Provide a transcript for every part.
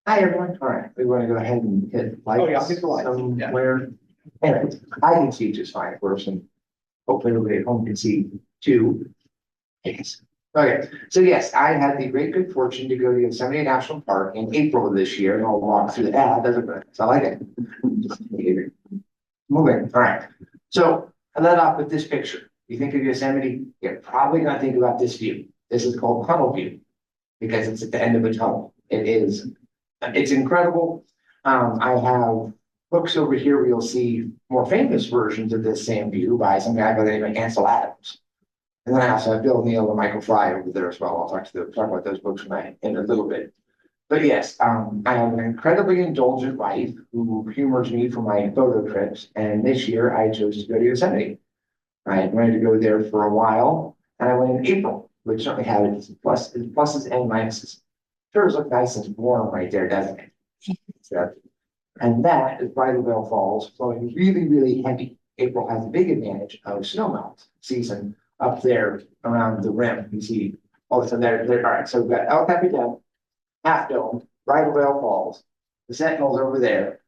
Hi, everyone. All right, we want to go ahead and hit lights. Oh, yeah, hit the lights. Somewhere. Anyway, I can see just fine, of course, and hopefully everybody at home can see too. Yes. Okay, so yes, I had the great good fortune to go to Yosemite National Park in April of this year, and I'll walk through that. That's all I did. Moving. All right. So I let off with this picture. You think of Yosemite, you're probably going to think about this view. This is called tunnel view because it's at the end of a tunnel. It's incredible. I have books over here where you'll see more famous versions of this same view by some guy by the name of Ansel Adams. And then I also have Bill Neill and Michael Fry over there as well. I'll talk about those books in a little bit. But yes, I have an incredibly indulgent wife who humors me for my photo trips. And this year I chose to go to Yosemite. I wanted to go there for a while, and I went in April, which certainly had its pluses and minuses. Sure does look nice and warm right there, doesn't it? So, and that is Bridal Veil Falls flowing really, really heavy. April has a big advantage of snowmelt season up there around the rim. You see all of a sudden there. All right, so we've got El Capitan, Half Dome, Bridal Veil Falls, the Sentinels over there,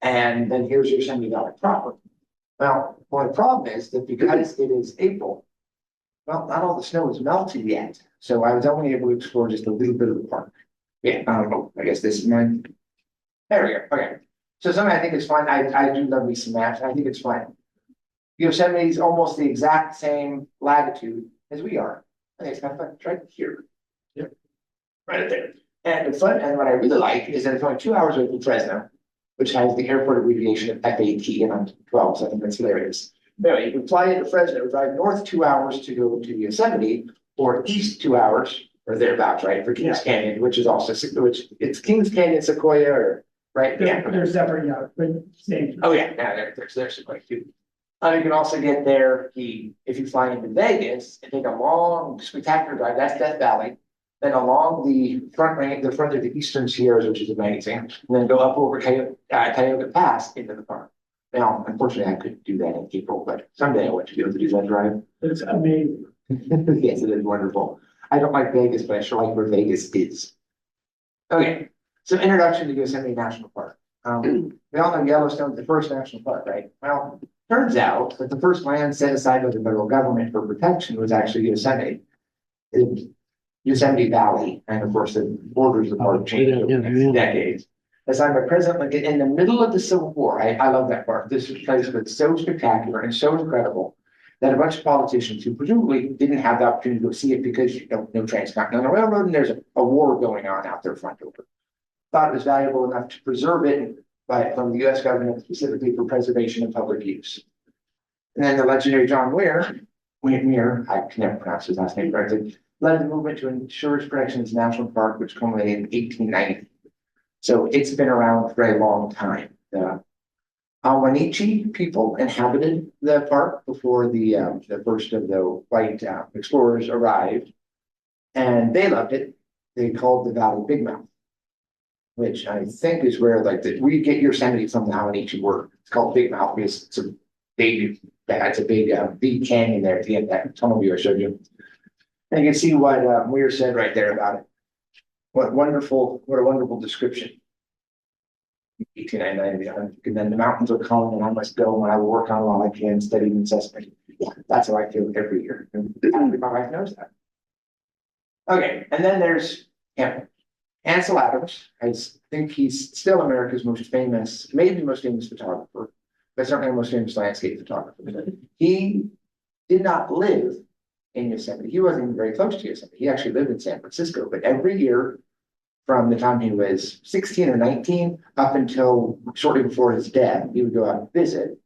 and then here's Yosemite Valley proper. Well, the problem is that because it is April, well, not all the snow is melted yet. So I was only able to explore just a little bit of the park. Yeah, I don't know. I guess this is mine. There we go. Okay. So something I think is fun. I do love me some maps. I think it's fun. Yosemite is almost the exact same latitude as we are. I think it's kind of fun. It's right here. Yep. Right there. And the fun, and what I really like is that it's only 2 hours away from Fresno, which has the airport abbreviation of FAT, and I'm 12, so I think that's hilarious. Anyway, you can fly into Fresno, drive north 2 hours to go to Yosemite, or east 2 hours, or thereabouts, right, for Kings Canyon, which is also, it's Kings Canyon, Sequoia, or, right? They're separate, yeah, but same. Oh, yeah, there's Sequoia too. You can also get there, if you fly into Vegas and take a long, spectacular drive, that's Death Valley, then along the front range, the front of the Eastern Sierras, which is amazing, and then go up over Tioga Pass into the park. Now, unfortunately, I couldn't do that in April, but someday I want to be able to do that drive. It's amazing. Yes, it is wonderful. I don't like Vegas, but I sure like where Vegas is. Okay, so introduction to Yosemite National Park. We all know Yellowstone's the first national park, right? Well, turns out that the first land set aside by the federal government for protection was actually Yosemite. Yosemite Valley, and of course, the borders of the park changed over the next decades. Assigned by President Lincoln in the middle of the Civil War. I love that part. This place was so spectacular and so incredible that a bunch of politicians who presumably didn't have the opportunity to see it because no transcontinental railroad and there's a war going on out there front over, thought it was valuable enough to preserve it from the U.S. government specifically for preservation and public use. And then the legendary John Muir, I can never pronounce his last name correctly, led the movement to ensure its protection as a national park, which culminated in 1890. So it's been around for a long time. The Awanichi people inhabited the park before the first of the white explorers arrived, and they loved it. They called the valley Big Mouth, which I think is where we get Yosemite from the Awanichi word. It's called Big Mouth because it's a big deep canyon there at the end of that tunnel view I showed you. And you can see what Muir said right there about it. What a wonderful description. 1899, and then the mountains are calling and I must go when I will work on all I can, studying incessantly. Yeah, that's how I feel every year. And my wife knows that. Okay, and then there's Ansel Adams. I think he's still America's most famous, maybe most famous photographer, but certainly the most famous landscape photographer. He did not live in Yosemite. He wasn't even very close to Yosemite. He actually lived in San Francisco, but every year from the time he was 16 or 19 up until shortly before his death, he would go out and visit,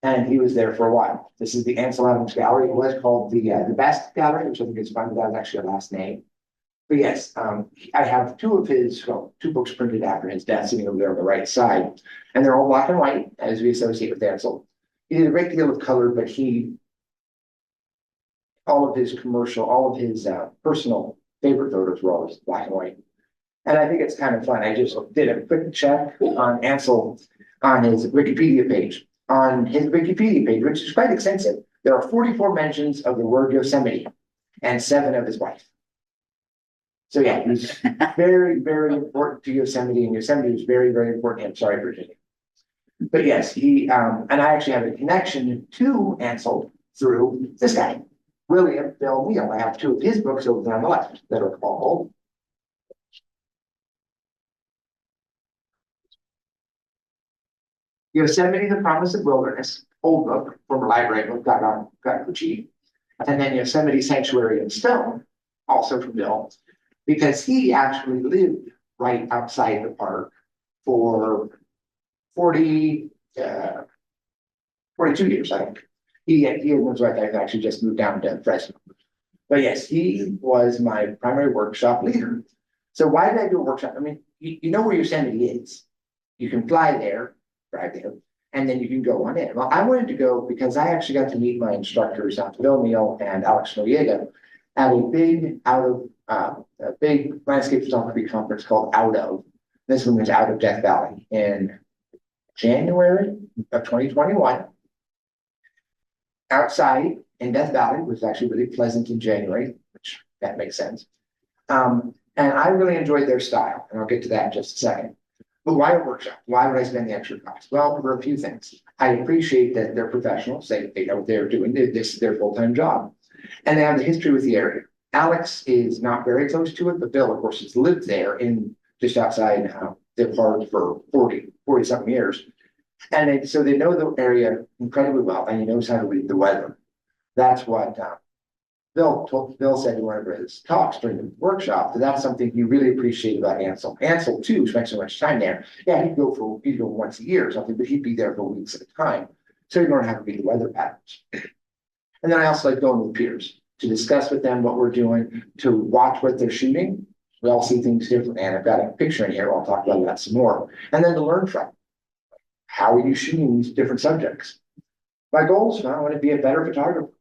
and he was there for a while. This is the Ansel Adams Gallery. It was called the Best Gallery, which I think is fun. That was actually a last name. But yes, I have two books printed after his death sitting over there on the right side, and they're all black and white, as we associate with Ansel. He did a great deal of color, but all of his personal favorite photos were always black and white. And I think it's kind of fun. I just did a quick check on Ansel on his Wikipedia page. On his Wikipedia page, which is quite extensive, there are 44 mentions of the word Yosemite and 7 of his wife. So yeah, he was very, very important to Yosemite, and Yosemite was very, very important. I'm sorry, Virginia. But yes, and I actually have a connection to Ansel through this guy, William Bill Neill. I have two of his books over there on the left that are called Yosemite, the Promise of Wilderness, old book from a library book, got cheap. And then Yosemite Sanctuary in Stone, also from Bill, because he actually lived right outside the park for 40, 42 years, I think. He was right there, actually just moved down to Fresno. But yes, he was my primary workshop leader. So why did I do a workshop? I mean, you know where Yosemite is. You can fly there, drive there, and then you can go on in. Well, I wanted to go because I actually got to meet my instructors, Bill Neill and Alex Noriega, at a big landscape photography conference called Out of. This one was out of Death Valley in January of 2021. Outside in Death Valley was actually really pleasant in January, which that makes sense. And I really enjoyed their style, and I'll get to that in just a second. But why a workshop? Why would I spend the extra cost? Well, for a few things. I appreciate that they're professionals. They know what they're doing. This is their full-time job. And they have the history with the area. Alex is not very close to it, but Bill, of course, has lived there just outside the park for 40 something years. And so they know the area incredibly well, and he knows how to read the weather. That's what Bill said in one of his talks during the workshop, that's something he really appreciated about Ansel. Ansel, too, spent so much time there. Yeah, he'd go once a year or something, but he'd be there for weeks at a time. So he'd learn how to read the weather patterns. And then I also like going with peers to discuss with them what we're doing, to watch what they're shooting. We all see things differently, and I've got a picture in here. I'll talk about that some more. And then to learn from. How are you shooting these different subjects? My goals, I want to be a better photographer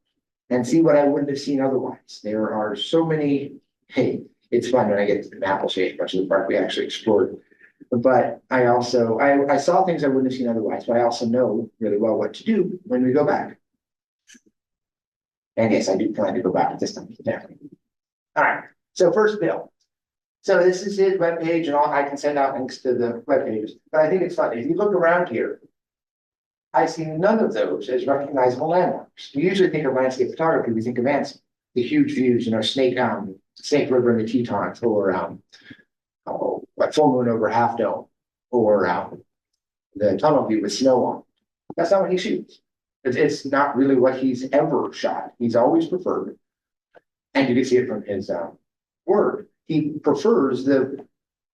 and see what I wouldn't have seen otherwise. There are so many, hey, it's fun when I get to the Maple Shade, much of the park we actually explored. But I also, I saw things I wouldn't have seen otherwise, but I also know really well what to do when we go back. And yes, I do plan to go back this time. Definitely. All right, so first Bill. So this is his webpage, and I can send out links to the web pages. But I think it's fun. If you look around here, I see none of those as recognizable landmarks. We usually think of landscape photography, we think of Ansel, the huge views, Snake River in the Tetons, or Full Moon over Half Dome, or the tunnel view with snow on. That's not what he shoots. It's not really what he's ever shot. He's always preferred, and you can see it from his word. He prefers the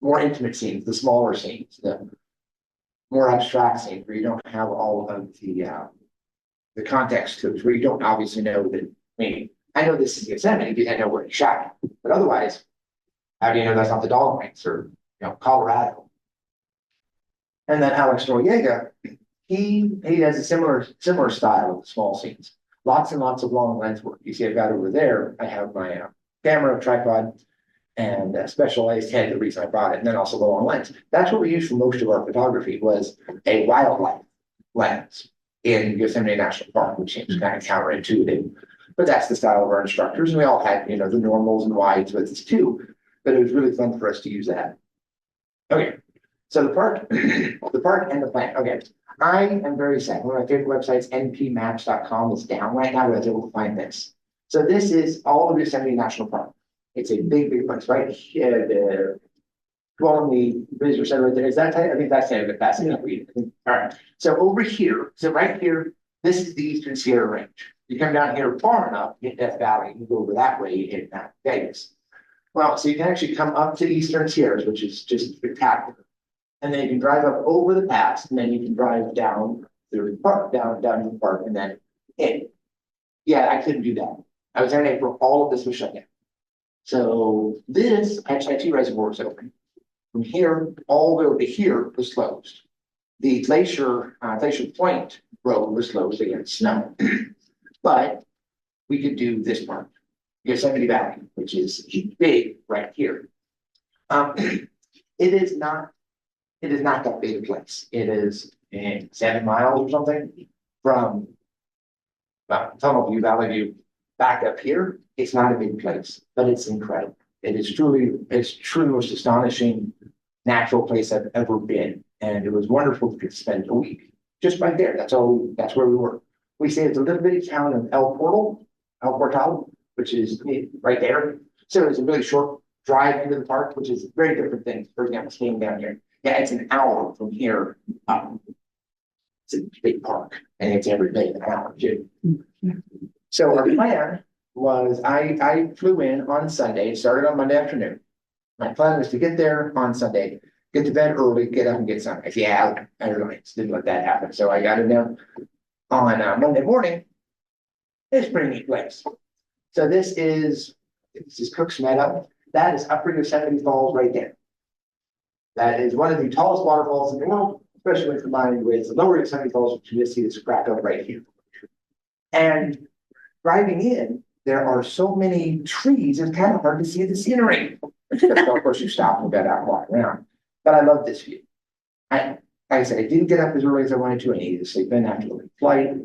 more intimate scenes, the smaller scenes, the more abstract scenes where you don't have all of the context clues, where you don't obviously know that. I mean, I know this is Yosemite because I know where he shot it, but otherwise, how do you know that's not the Dolomites or Colorado? And then Alex Noriega, he has a similar style of the small scenes, lots and lots of long lens work. You see, I've got over there. I have my camera, tripod, and a specialized head, the reason I brought it, and then also the long lens. That's what we used for most of our photography, was a wildlife lens in Yosemite National Park, which seems kind of counterintuitive, but that's the style of our instructors, and we all had, the normals and wides with us too, but it was really fun for us to use that. Okay, so the park and the plant. Okay, I am very sad. One of my favorite websites, npmaps.com, is down right now, but I was able to find this. So this is all of Yosemite National Park. It's a big, big place, right here. Well, the visitor center right there. Is that tight? I think that's kind of a fascinating. All right. So over here, right here, this is the Eastern Sierra Range. You come down here far enough, you hit Death Valley, you go over that way, you hit Vegas. Well, so you can actually come up to Eastern Sierras, which is just spectacular. And then you can drive up over the pass, and then you can drive down through the park, down to the park, and then in. Yeah, I couldn't do that. I was there in April, all of this was shut down. So this Hetchy Reservoir is open. From here, all the way over to here was closed. The Glacier Point road was closed against snow. But we could do this part, Yosemite Valley, which is big right here. It is not that big a place. It is 7 miles or something from Tunnel View, Valley View, back up here. It's not a big place, but it's incredible. it's truly the most astonishing natural place I've ever been. And it was wonderful to spend a week just right there. That's where we were. We stayed at the little bitty town of El Portal, which is right there. So it's a really short drive into the park, which is very different thing. For example, staying down here. Yeah, it's an hour from here. It's a big park, and it's every day an hour too. So our plan was I flew in on Sunday, started on Monday afternoon. My plan was to get there on Sunday, get to bed early, get up and get sunrise. Yeah, I didn't let that happen. So I got in there on Monday morning. It's a pretty neat place. So this is Cook's Meadow. That is Upper Yosemite Falls right there. That is one of the tallest waterfalls in the world, especially when combined with the Lower Yosemite Falls, which you see this crack up right here. And driving in, there are so many trees, it's kind of hard to see the scenery. So of course, you stop and get out and walk around. But I love this view. Like I said, I didn't get up as early as I wanted to. I needed to sleep in after the flight.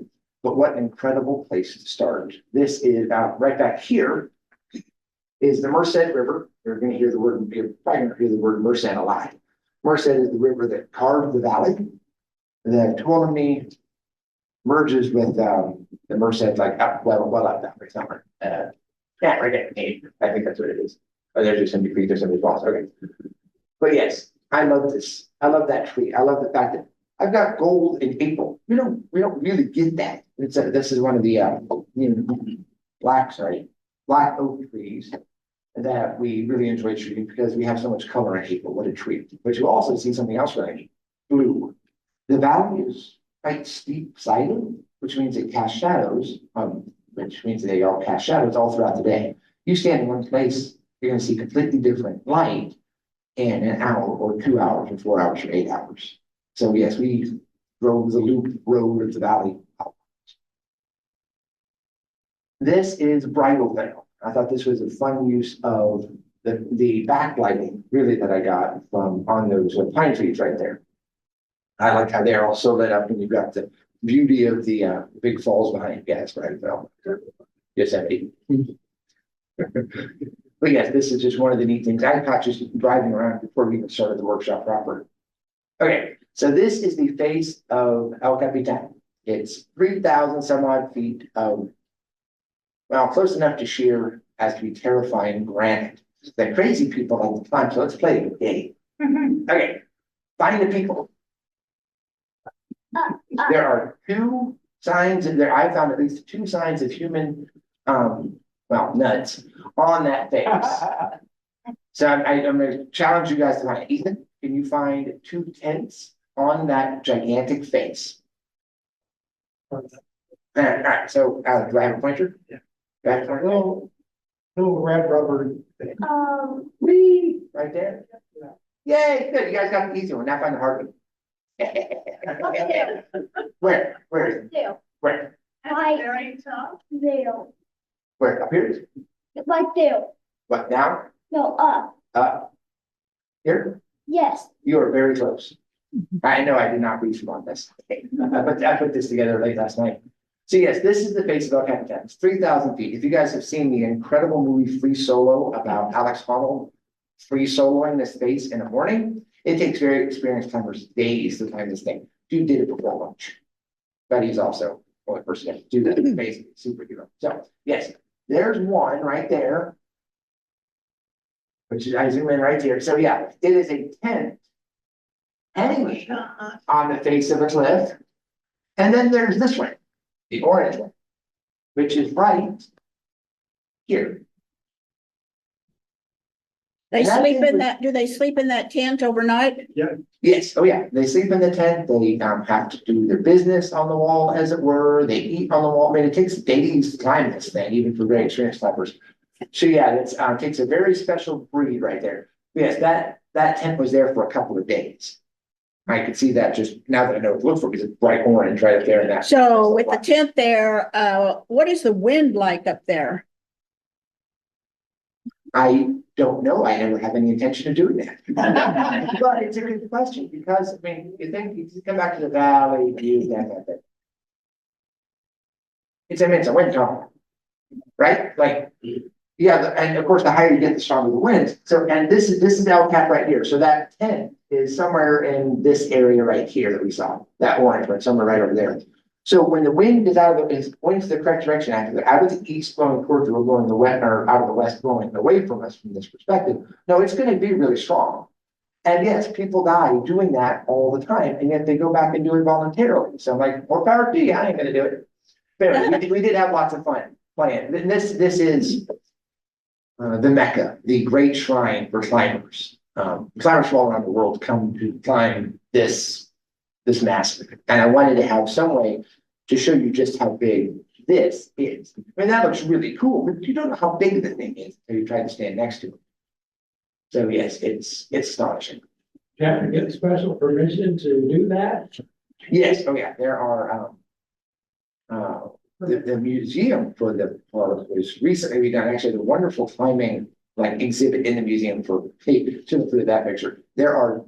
But what an incredible place to start. This is right back here is the Merced River. You're going to hear the word, you're probably going to hear the word Merced a lot. Merced is the river that carved the valley. The Tuolumne merges with the Merced, like up, well up that way somewhere. Yeah, right there. I think that's what it is. Oh, there's Yosemite Creek, there's Yosemite Falls. Okay. But yes, I love this. I love that tree. I love the fact that I've got gold in April. We don't really get that. This is one of the black oak trees that we really enjoy shooting because we have so much color in April. What a treat. But you also see something else really neat. Blue. The valley is quite steep sided, which means it casts shadows, which means they all cast shadows all throughout the day. You stand in one place, you're going to see completely different light in an hour or 2 hours or 4 hours or 8 hours. So yes, we drove the loop road of the valley. This is bridal veil. I thought this was a fun use of the backlighting really that I got from on those pine trees right there. I like how they're all so lit up and you've got the beauty of the big falls behind you guys, bridal veil. Yosemite. But yes, this is just one of the neat things. I caught just driving around before we even started the workshop proper. Okay, so this is the face of El Capitan. It's 3,000 some odd feet of, well, close enough to sheer as to be terrifying granite. The crazy people like to climb, so let's play a game. Okay, find the people. There are 2 signs in there. I found at least 2 signs of human, nuts on that face. So I'm going to challenge you guys to find it. Ethan, can you find 2 tents on that gigantic face? All right. So, do I have a pointer? Yeah. Do I have a pointer? Little red rubber thing. Whee! Right there. Yay! Good. You guys got the easy one. Now find the hard one. Where? Where is it? There. Where? There. Where? Up here? Right there. What, down? No, up. Up? Here? Yes. You are very close. I know I did not reach on this. I put this together late last night. So yes, this is the face of El Capitan. It's 3,000 feet. If you guys have seen the incredible movie Free Solo about Alex Honnold free soloing this face in the morning, it takes very experienced climbers days to climb this thing. Dude did it before lunch. But he's also the only person to do that. Amazing superhero. So yes, there's one right there. Which is, I zoom in right here. So yeah, it is a tent hanging on the face of a cliff. And then there's this one, the orange one, which is right here. They sleep in that, do they sleep in that tent overnight? Yes, oh yeah, they sleep in the tent, they have to do their business on the wall, as it were, they eat on the wall. I mean, it takes days to climb this thing, even for very experienced climbers. So yeah, it takes a very special breed right there. Yes, that tent was there for a couple of days. I could see that just now that I know what to look for, because it's bright orange right up there in that. So with the tent there, what is the wind like up there? I don't know. I never have any intention of doing that. But it's a good question because, I mean, you come back to the valley, views, that. It's a wind tunnel, right? Like, Yeah, and of course, the higher you get, the stronger the winds. So, and this is El Cap right here. So that tent is somewhere in this area right here that we saw, that orange one, somewhere right over there. So when the wind is is points the correct direction, actually, out of the east blowing towards you, or blowing the west, or out of the west blowing away from us from this perspective, no, it's going to be really strong. And yes, people die doing that all the time, and yet they go back and do it voluntarily. So I'm like, more power to you, I ain't going to do it. But anyway, we did have lots of fun playing. And this is the Mecca, the great shrine for climbers. Climbers from all around the world come to climb this massive. And I wanted to have some way to show you just how big this is. I mean, that looks really cool, but you don't know how big the thing is until you try to stand next to it. So yes, it's astonishing. You have to get special permission to do that? Yes, oh yeah, there are the museum for the park was recently redone. Actually, the wonderful climbing like exhibit in the museum for to include that picture. There are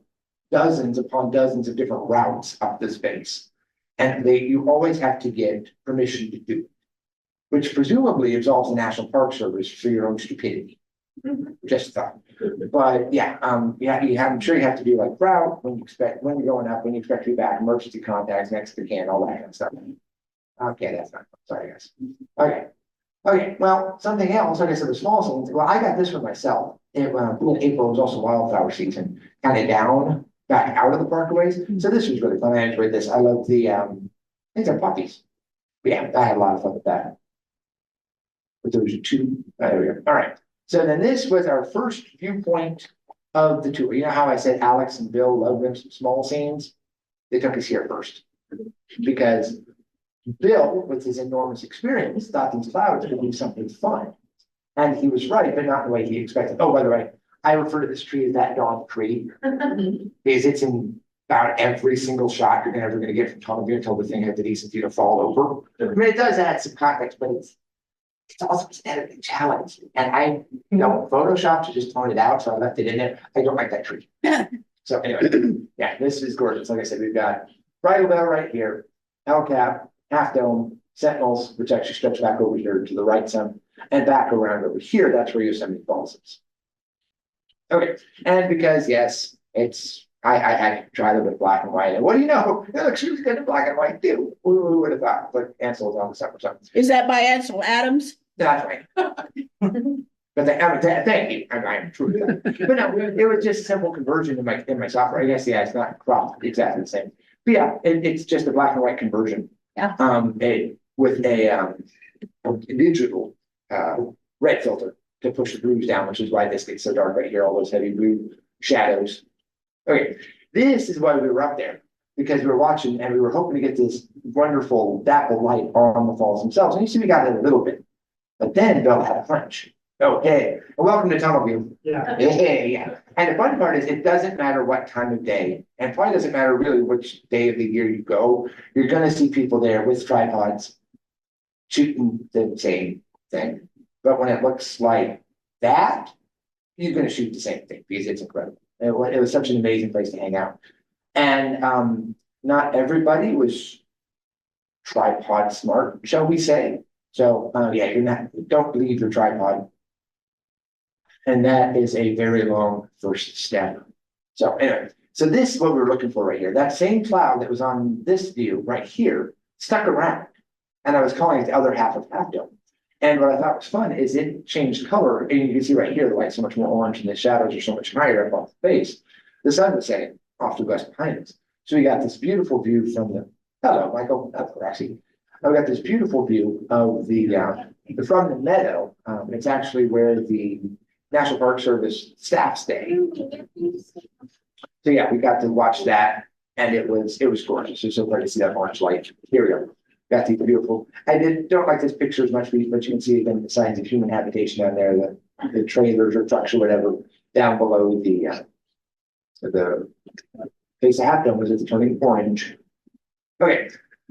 dozens upon dozens of different routes up this space. And you always have to get permission to do it, which presumably absolves the National Park Service for your own stupidity. Just thought. But yeah, I'm sure you have to do like route when you're going up, when you expect to be back, emergency contacts, next to can, all that kind of stuff. Okay, that's not, sorry guys. Okay, well, something else, like I said, the small scenes, well, I got this for myself. In April was also wildflower season, kind of down, back out of the parkways. So this was really fun. I enjoyed this. I love the, these are puppies. But yeah, I had a lot of fun with that. But there was two, there we go. All right. So then this was our first viewpoint of the tour. You know how I said Alex and Bill love them some small scenes? They took us here first because Bill, with his enormous experience, thought these clouds could be something fun. And he was right, but not the way he expected. Oh, by the way, I refer to this tree as that dawn tree because it's in about every single shot you're ever going to get from Tomlinson until the thing has the decency to fall over. I mean, it does add some context, but it's also an editing challenge. And I, Photoshop to just tone it out, so I left it in there. I don't like that tree. So anyway, yeah, this is gorgeous. Like I said, we've got Bridal Veil right here, El Cap, Half Dome, Sentinels, which actually stretch back over here to the right some, and back around over here. That's where Yosemite Falls is. Okay, and because yes, I had to try them with black and white. And what do you know? It looks really good in black and white too. Who would have thought? But Ansel was on the summer something. Is that by Ansel Adams? That's right. But thank you. I'm true to that. But no, it was just simple conversion in my software. I guess it's not cropped exactly the same. But yeah, it's just a black and white conversion. Yeah. With a digital red filter to push the blues down, which is why this gets so dark right here, all those heavy blue shadows. Okay, this is why we were up there, because we were watching and we were hoping to get this wonderful dapple light on the falls themselves. And you see we got it a little bit, but then Bill had a hunch. Okay, well, welcome to Tunnel View. Yeah. Yeah. And the fun part is it doesn't matter what time of day, and probably doesn't matter really which day of the year you go, you're gonna see people there with tripods shooting the same thing. But when it looks like that, you're gonna shoot the same thing because it's incredible. It was such an amazing place to hang out. And not everybody was tripod smart, shall we say. So yeah, don't leave your tripod. And that is a very long first step. So anyway, so this is what we were looking for right here. That same cloud that was on this view right here stuck around. And I was calling it the other half of Half Dome. And what I thought was fun is it changed color. And you can see right here, the light's so much more orange and the shadows are so much higher up off the face. The sun was setting off to the west behind us. So we got this beautiful view from the, hello, Michael, hello, Roxy. We got this beautiful view of from the meadow. It's actually where the National Park Service staff stay. So yeah, we got to watch that, and it was gorgeous. It was so great to see that orange light. Here we go. Got the beautiful. I don't like this picture as much, but you can see again the signs of human habitation down there, the trailers or trucks or whatever down below the face of Half Dome was it's turning orange. Okay,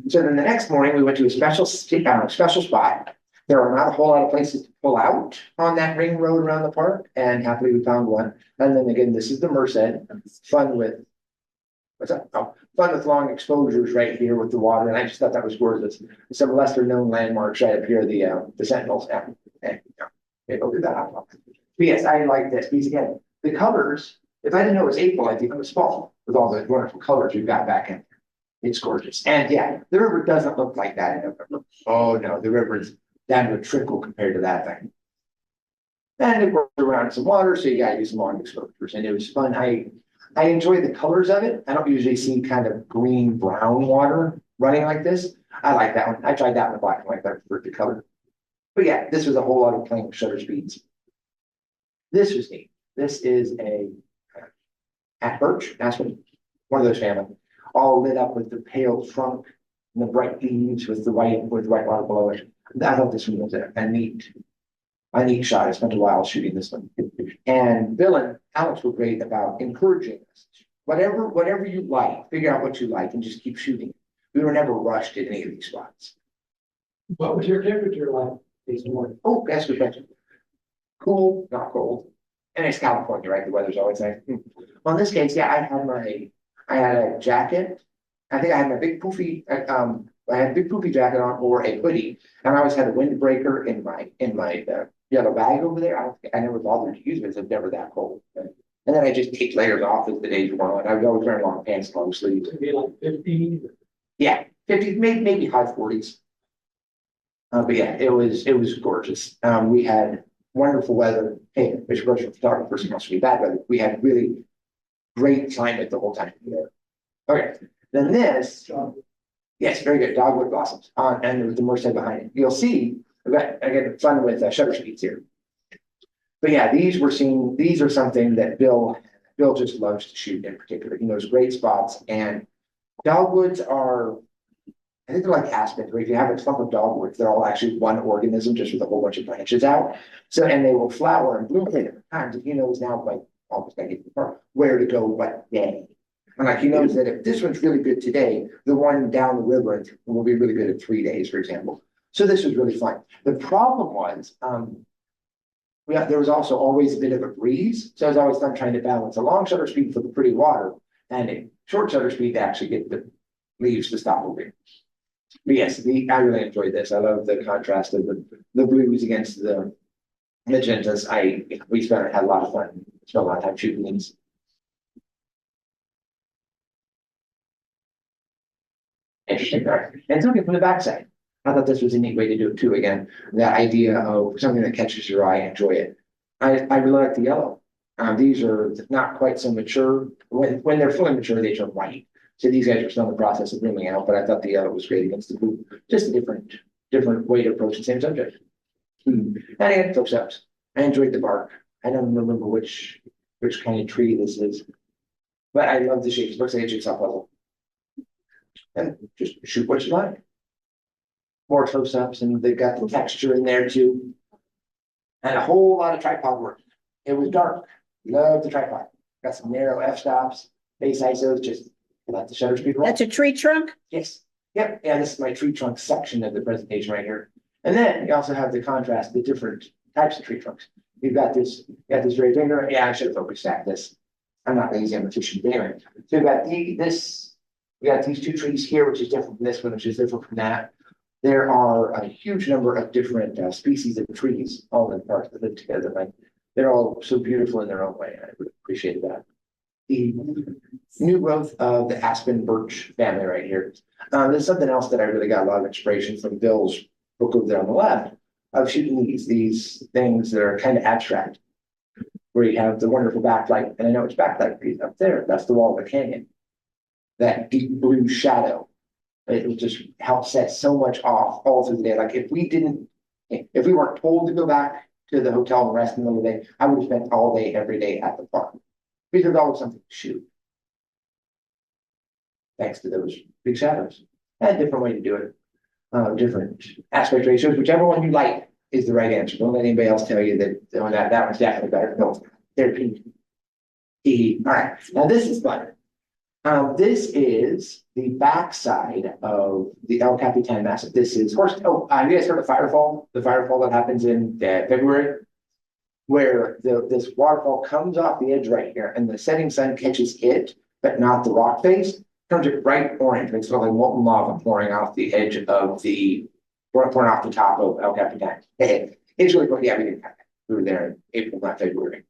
so then the next morning we went to a special spot. There are not a whole lot of places to pull out on that ring road around the park, and happily we found one. And then again, this is the Merced. Fun with what's that? Oh, fun with long exposures right here with the water, and I just thought that was gorgeous. Some lesser known landmarks right up here, the Sentinels. Yeah, Okay, don't do that. But yes, I like this because again, the colors, if I didn't know it was April, I'd think it was fall with all the wonderful colors we've got back in. It's gorgeous. And yeah, the river doesn't look like that in November. Oh no, the river is down to a trickle compared to that thing. And it works around some water, so you gotta use some long exposures. And it was fun. I enjoy the colors of it. I don't usually see kind of green brown water running like this. I like that one. I tried that one black and white, but I preferred the color. But yeah, this was a whole lot of playing with shutter speeds. This was neat. This is a at birch, aspen, one of those family, all lit up with the pale trunk and the bright leaves with the white water below it. I thought this one was a neat shot. I spent a while shooting this one. And Bill and Alex were great about encouraging us. Whatever you like, figure out what you like and just keep shooting. We were never rushed at any of these spots. What was your temperature like this morning? Oh, that's a good question. Cool, not cold. And it's California, right? The weather's always nice. Well, in this case, yeah, I had a jacket. I think I had my big poofy, I had a big poofy jacket on or a hoodie, and I always had a windbreaker in my yellow bag over there. I never bothered to use it. It's never that cold. And then I just take layers off as the days went on. I was always wearing long pants, long sleeves. It'd be like 15. Yeah, 50, maybe high 40s. But yeah, it was gorgeous. We had wonderful weather. Hey, which was for photographers must be bad weather. We had really great climate the whole time. Okay, then this, yes, very good. Dogwood blossoms on, and there's the Merced behind it. You'll see. I get fun with shutter speeds here. But yeah, these are something that Bill just loves to shoot in particular. He knows great spots, and dogwoods are, I think they're like aspens, where if you have a clump of dogwoods, they're all actually one organism just with a whole bunch of branches out. So, and they will flower and bloom at different times. And he knows now, like almost like where to go what day. And like he knows that if this one's really good today, the one down the river will be really good in 3 days, for example. So this was really fun. The problem was, there was also always a bit of a breeze. So I was always fun trying to balance a long shutter speed for the pretty water and a short shutter speed to actually get the leaves to stop moving. But yes, I really enjoyed this. I love the contrast of the blues against the magentas. We had a lot of fun. Spent a lot of time shooting these. Interesting. All right. And something from the backside. I thought this was a neat way to do it too. Again, that idea of something that catches your eye, enjoy it. I really like the yellow. These are not quite so mature. When they're fully mature, they turn white. So these guys are still in the process of blooming out, but I thought the yellow was great against the blue. Just a different way to approach the same subject. And again, close ups. I enjoyed the bark. I don't remember which kind of tree this is, but I love the shapes. It looks like a jigsaw puzzle. And just shoot what you like. More close ups, and they've got the texture in there too. And a whole lot of tripod work. It was dark. Love the tripod. Got some narrow f-stops, base ISOs, just let the shutter speed roll. That's a tree trunk? Yes. Yep. Yeah, this is my tree trunk section of the presentation right here. And then you also have the contrast, the different types of tree trunks. You've got this very finger. Yeah, I should have focused stacked this. I'm not lazy, I'm efficient. But anyway, so we've got we got these two trees here, which is different from this one, which is different from that. There are a huge number of different species of trees, all in parks that live together. Like they're all so beautiful in their own way. I really appreciated that. The new growth of the aspen birch family right here. There's something else that I really got a lot of inspiration from Bill's book over there on the left of shooting these things that are kind of abstract, where you have the wonderful backlight, and I know it's backlight piece up there. That's the wall of the canyon. That deep blue shadow. It will just help set so much off all through the day. Like if we weren't told to go back to the hotel and rest in the middle of the day, I would have spent all day, every day at the park. Because there's always something to shoot. Thanks to those big shadows. And a different way to do it. Different aspect ratios, whichever one you like is the right answer. Don't let anybody else tell you that one's definitely better. No, they're pink. All right, now this is fun. This is the backside of the El Capitan Massif. This is you guys heard of Firefall? The Firefall that happens in February, where this waterfall comes off the edge right here, and the setting sun catches it, but not the rock face. Turns it bright orange. It's sort of like molten lava pouring off the edge of pouring off the top of El Capitan. It's really cool. Yeah, we didn't have that. We were there in April, not February.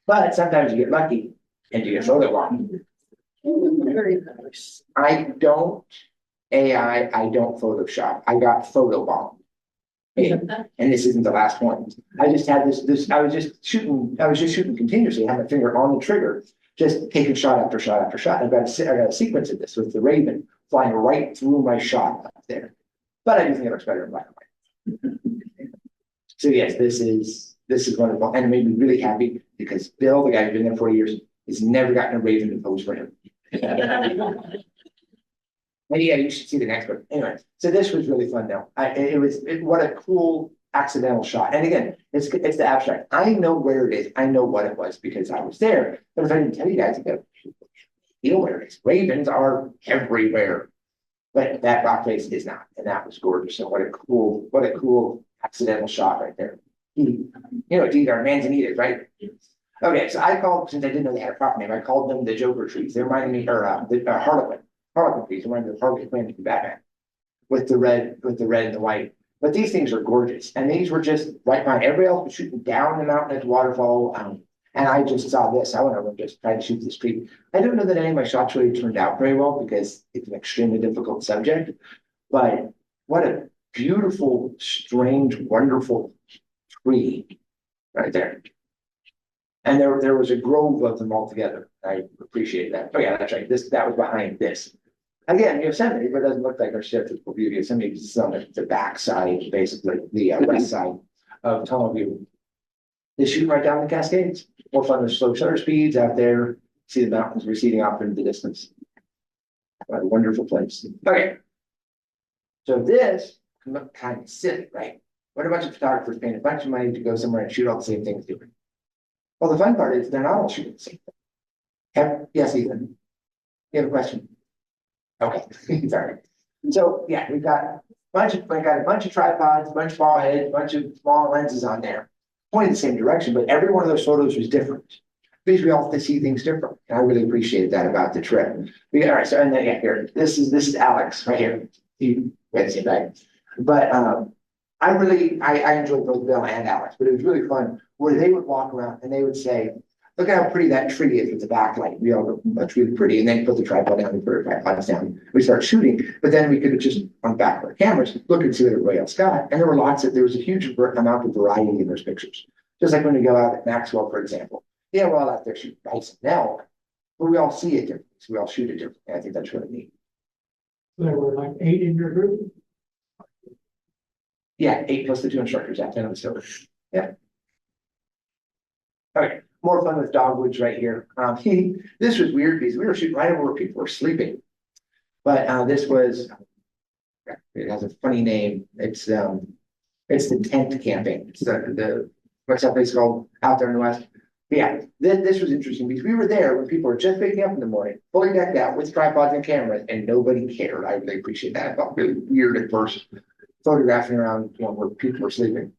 But sometimes you get lucky and you get photo bomb. Very nice. I don't I don't Photoshop. I got photo bomb. And this isn't the last one. I just had this, I was just shooting continuously, I had my finger on the trigger, just taking shot after shot after shot. I got a sequence of this with the Raven flying right through my shot up there. But I do think it looks better in black and white. So yes, this is wonderful. And it made me really happy because Bill, the guy who's been there 40 years, has never gotten a Raven to pose for him. And yeah, you should see the next one. Anyway, so this was really fun now. What a cool accidental shot. And again, it's the abstract. I know where it is. I know what it was because I was there. But if I didn't tell you guys, you know where it is. Ravens are everywhere. But that rock face is not. And that was gorgeous. And what a cool accidental shot right there. You know, it's either manzanitas, right? Okay, so I called, since I didn't know they had a proper name, I called them the Joker trees. They reminded me, or the Harlequin trees, reminded me of Harlequin Quinn from Batman, with the red and the white. But these things are gorgeous, and these were just right behind. Everybody else was shooting down the mountain at the waterfall, and I just saw this. I went over and just tried to shoot this tree. I don't know that any of my shots really turned out very well because it's an extremely difficult subject. But what a beautiful, strange, wonderful tree right there. And there was a grove of them all together. I appreciate that. Oh yeah, that's right. That was behind this. Again, Yosemite, but it doesn't look like our typical view of Yosemite because it's on the back side, basically, the west side of Tunnel View. They shoot right down the Cascades. More fun with slow shutter speeds out there. See the mountains receding off into the distance. What a wonderful place. Okay. So this can look kind of silly, right? What a bunch of photographers paying a bunch of money to go somewhere and shoot all the same things different. Well, the fun part is they're not all shooting the same thing. Yes, Ethan. You have a question? Okay, sorry. So yeah, we got a bunch of tripods, a bunch of ball heads, a bunch of small lenses on there, pointing the same direction, but every one of those photos was different. Because we all see things different. And I really appreciate that about the trip. All right, so and then yeah, here. This is Alex right here. You wait a second. But I enjoyed both Bill and Alex, but it was really fun where they would walk around and they would say, look at how pretty that tree is with the backlight. We all go, that's really pretty. And then put the tripod down and put our tripods down. We start shooting, but then we could just on the back of our cameras, look and see what everybody else got. And there was a huge amount of variety in those pictures. Just like when we go out at Maxwell, for example. Yeah, we're all out there shooting bison and elk, but we all see it differently. So we all shoot it differently. I think that's really neat. There were like 8 in your group? Yeah, 8 plus the 2 instructors at 10 of the silver. Yeah. Okay, more fun with dogwoods right here. This was weird because we were shooting right over where people were sleeping. But this was, it has a funny name. It's the tent camping. It's the what's that place called out there in the west? But yeah, this was interesting because we were there when people were just waking up in the morning, fully decked out with tripods and cameras, and nobody cared. I really appreciate that. I felt really weird at first, photographing around where people were sleeping.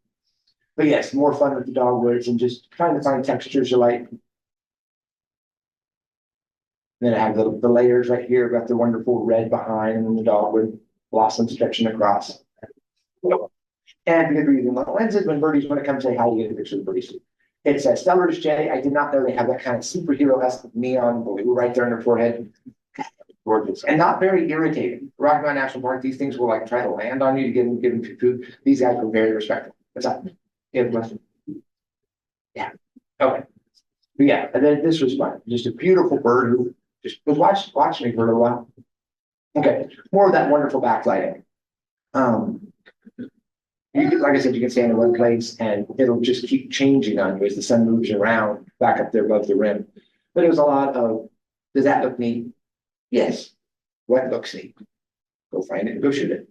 But yes, more fun with the dogwoods and just trying to find textures you like. Then I have the layers right here, got the wonderful red behind and then the dogwood blossom stretching across. And because we're using little lenses, when birdies want to come say hi, you get a picture of the birdies. It's a Stellar's J. I did not know they have that kind of superhero-esque neon blue right there on their forehead. Gorgeous and not very irritating. Rocky Mountain National Park, these things will like try to land on you to give them food. These guys were very respectful. What's up? You have a question? Yeah. Okay. But yeah, and then this was fun. Just a beautiful bird who just was watching me for a little while. Okay, more of that wonderful backlighting. You can, like I said, you can stand in one place and it'll just keep changing on you as the sun moves around back up there above the rim. But it was a lot of, does that look neat? Yes. What looks neat? Go find it and go shoot it.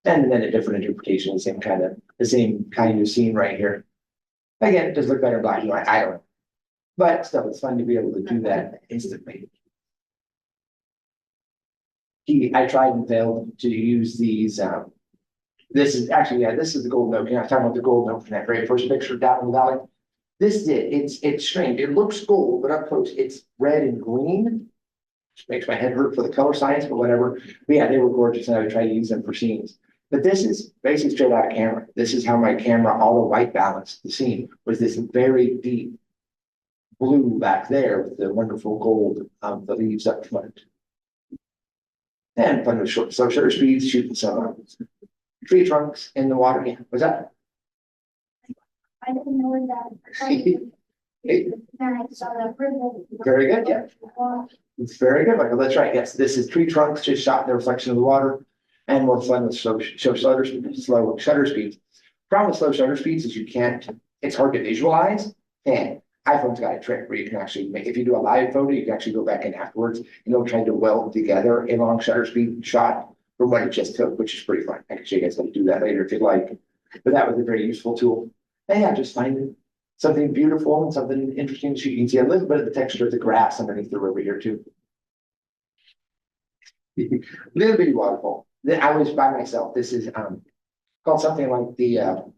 And then a different interpretation, the same kind of scene right here. Again, it does look better in black and white. I don't know. But still, it's fun to be able to do that instantly. I tried and failed to use these. This is actually, yeah, this is the gold note. I was talking about the gold note from that very first picture down in the valley. This it's strange. It looks gold, but up close, it's red and green. Which makes my head hurt for the color science, but whatever. But yeah, they were gorgeous, and I would try to use them for scenes. But this is basically straight out of camera. This is how my camera, all the white balanced the scene, was this very deep blue back there with the wonderful gold of the leaves up front. And fun with short, so shutter speeds, shooting some tree trunks in the water. Yeah, what's that? I didn't know that. Then I saw that ribbon. Very good, yeah. It's very good, Michael. That's right. Yes, this is tree trunks just shot in the reflection of the water, and more fun with slow shutter speeds. Problem with slow shutter speeds is you can't. It's hard to visualize. And iPhone's got a trick where you can actually make. If you do a live photo, you can actually go back in afterwards and it'll try to weld together a long shutter speed shot from what it just took, which is pretty fun. I can show you guys how to do that later if you'd like. But that was a very useful tool. And yeah, just find something beautiful and something interesting to shoot. You can see a little bit of the texture of the grass underneath the river here too. Little bitty waterfall. Then I was by myself. This is called something like the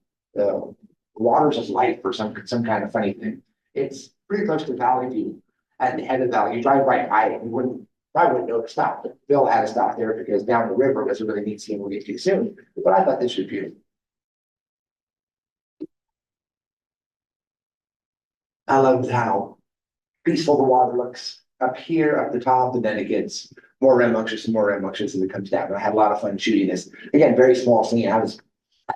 waters of life or some kind of funny thing. It's pretty close to Valley View at the head of the valley. You drive right by it, you probably wouldn't know to stop. But Bill had to stop there because down the river was a really neat scene we'll get to soon. But I thought this was beautiful. I loved how peaceful the water looks up here, up the top, and then it gets more rambunctious and more rambunctious as it comes down. And I had a lot of fun shooting this. Again, very small scene. I was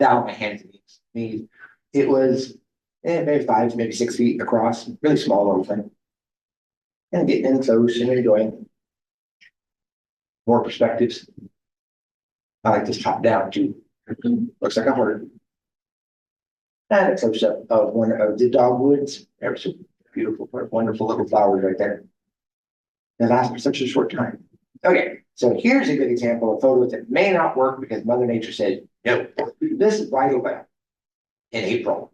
down on my hands and knees. It was maybe 5, maybe 6 feet across, really small little thing. And getting in close and enjoying more perspectives. I like this top down too. Looks like a heart. And a close up of one of the dogwoods. There's some beautiful, wonderful little flowers right there. They last for such a short time. Okay, so here's a good example of photos that may not work because Mother Nature said no. This is right away in April.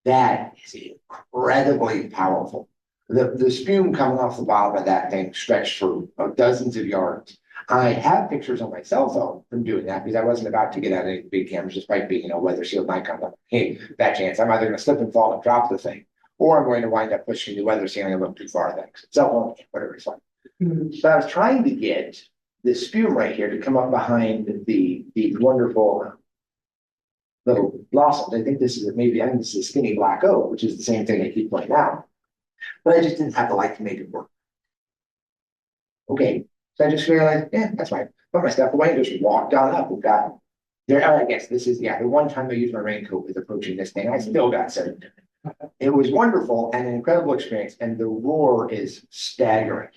That is incredibly powerful. The spume coming off the bottom of that thing stretched for dozens of yards. I have pictures on my cell phone from doing that because I wasn't about to get out any big cameras despite being, weather sealed Nikon. Hey, bad chance. I'm either going to slip and fall and drop the thing, or I'm going to wind up pushing the weather sealing a little too far. Thanks. Cell phone, whatever it's like. So I was trying to get this spume right here to come up behind the wonderful little blossoms. I think this is a skinny black oak, which is the same thing I keep pointing out. But I just didn't have the light to make it work. Okay. So I just realized, yeah, that's fine. Put my stuff away and just walked on up. We've got there. I guess this is, the one time I used my raincoat was approaching this thing. I still got soaked. It was wonderful and an incredible experience. And the roar is staggering.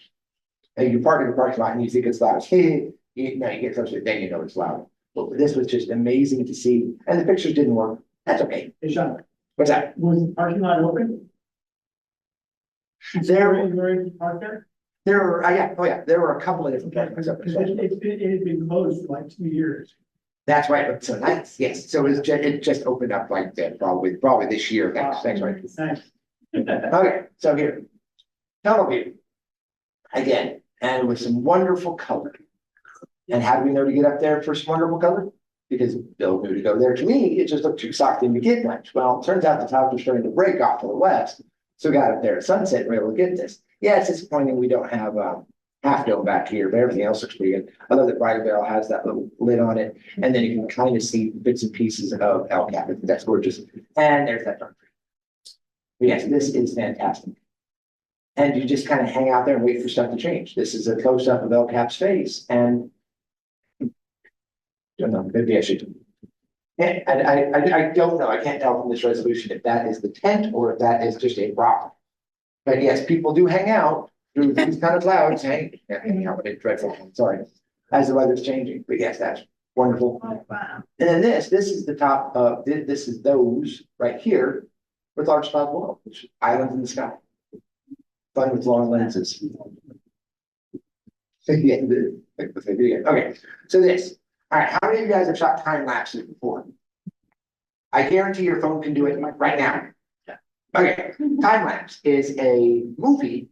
And you park in the parking lot and you think it's loud. Hey, you get closer, then you know it's loud. But this was just amazing to see. And the pictures didn't work. That's okay. Hey, Sean, What's that? was the parking lot open? There Park there? There were, there were a couple of different parking lots. Because it had been closed for like 2 years. That's right. But so nice. Yes. So it just opened up like that probably this year. Thanks, Mike. Nice. Okay, so here, tunnel view again, and with some wonderful color. And how do we know to get up there for some wonderful color? Because Bill knew to go there. To me, it just looked too socked in to get much. Well, it turns out the clouds were starting to break off to the west, so got up there at sunset and were able to get this. Yeah, it's disappointing we don't have half dome back here, but everything else looks pretty good. I love that Bridal Barrel has that little lid on it, and then you can kind of see bits and pieces of El Cap. I think that's gorgeous. And there's that dark tree. But yes, this is fantastic. And you just kind of hang out there and wait for stuff to change. This is a close-up of El Cap's face, and I don't know, maybe I should. Yeah, I don't know. I can't tell from this resolution if that is the tent or if that is just a rock. But yes, people do hang out through these kind of clouds. Hanging out with it dreadful. Sorry, as the weather's changing. But yes, that's wonderful. Oh, wow. And then this is the top of this is those right here with large cloud below, which is islands in the sky. Fun with long lenses. Okay, so this. All right, how many of you guys have shot time lapses before? I guarantee your phone can do it right now. Okay, time lapse is a movie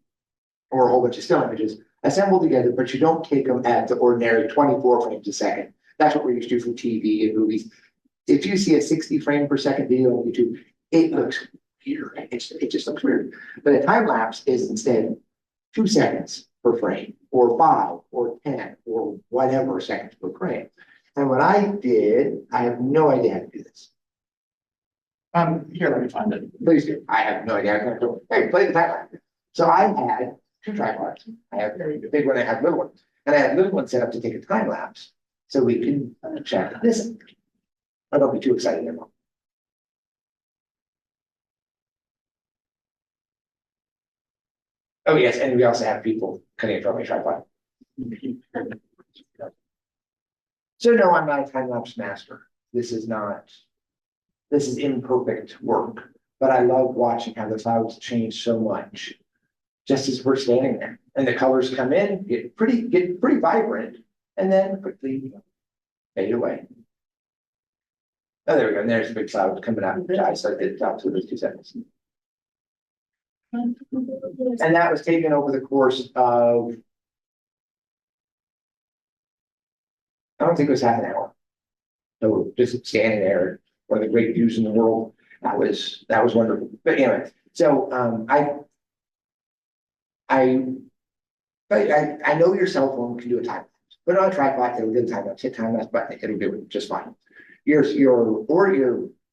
or a whole bunch of still images assembled together, but you don't take them at the ordinary 24 frames a second. That's what we're used to for TV and movies. If you see a 60 frame per second video on YouTube, it looks weird. It just looks weird. But a time lapse is instead 2 seconds per frame, or 5, or 10, or whatever seconds per frame. And what I did, I have no idea how to do this. Here, let me find it. Please do. I have no idea how to do it. Hey, play the timeline. So I had two tripods. I have a big one, I have a little one. And I had little one set up to take a time lapse. So we can check this. I don't be too excited anymore. Oh, yes, and we also have people cutting it from a tripod. So no, I'm not a time lapse master. This is imperfect work, but I love watching how the clouds change so much. Just as we're standing there and the colors come in, get pretty vibrant and then quickly fade away. Oh, there we go. And there's the big cloud coming out of the sky. So I did out to those 2 seconds. And that was taken over the course of, I don't think it was half an hour. So just standing there, one of the great views in the world. That was wonderful. But anyway, so I know your cell phone can do a time lapse, but on a tripod, it'll do a time lapse, hit time lapse button, it'll do it just fine. Your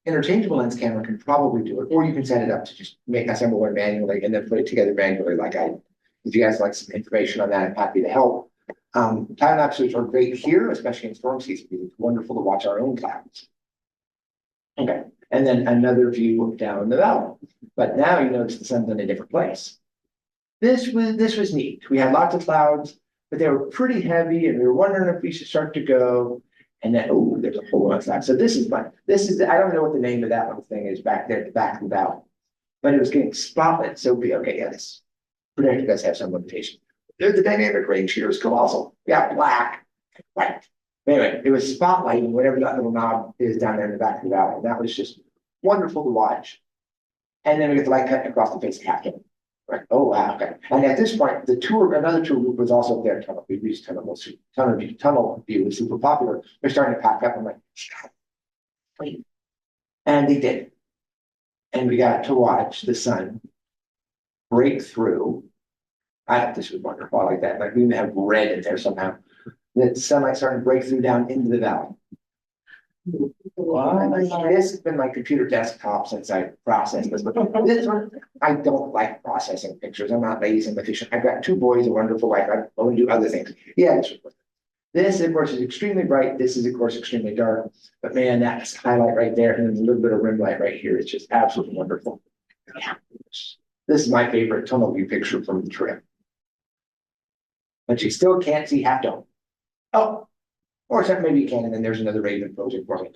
interchangeable lens camera can probably do it, or you can set it up to just assemble one manually and then put it together manually like I did. If you guys like some information on that, I'm happy to help. Time lapses are great here, especially in storm season, because it's wonderful to watch our own clouds. Okay, and then another view down the valley. But now you notice the sun's in a different place. This was neat. We had lots of clouds, but they were pretty heavy, and we were wondering if we should start to go. And then, oh, there's a whole lot of clouds. So this is fun. I don't know what the name of that little thing is back there at the back of the valley, but it was getting spotlit. So okay, yeah, this projector does have some limitation. The dynamic range here is colossal. We got black, white. Anyway, it was spotlighting whatever that little knob is down there in the back of the valley. And that was just wonderful to watch. And then we get the light cutting across the face of half. Right. Oh, wow. Okay. And at this point, another tour group was also there. Tunnel view was super popular. They're starting to pack up. I'm like, wait. And they did. And we got to watch the sun break through. I thought this was wonderful. I like that. Like we even have red in there somehow. The sunlight started to break through down into the valley. This has been my computer desktop since I processed this. But this one, I don't like processing pictures. I'm not lazy and efficient. I've got 2 boys, a wonderful wife. I want to do other things. Yeah, this of course is extremely bright. This is of course extremely dark. But man, that's highlight right there, and then a little bit of rim light right here. It's just absolutely wonderful. Yeah. This is my favorite tunnel view picture from the trip. But you still can't see Half Dome. Oh, or maybe you can, and then there's another raven posing for me.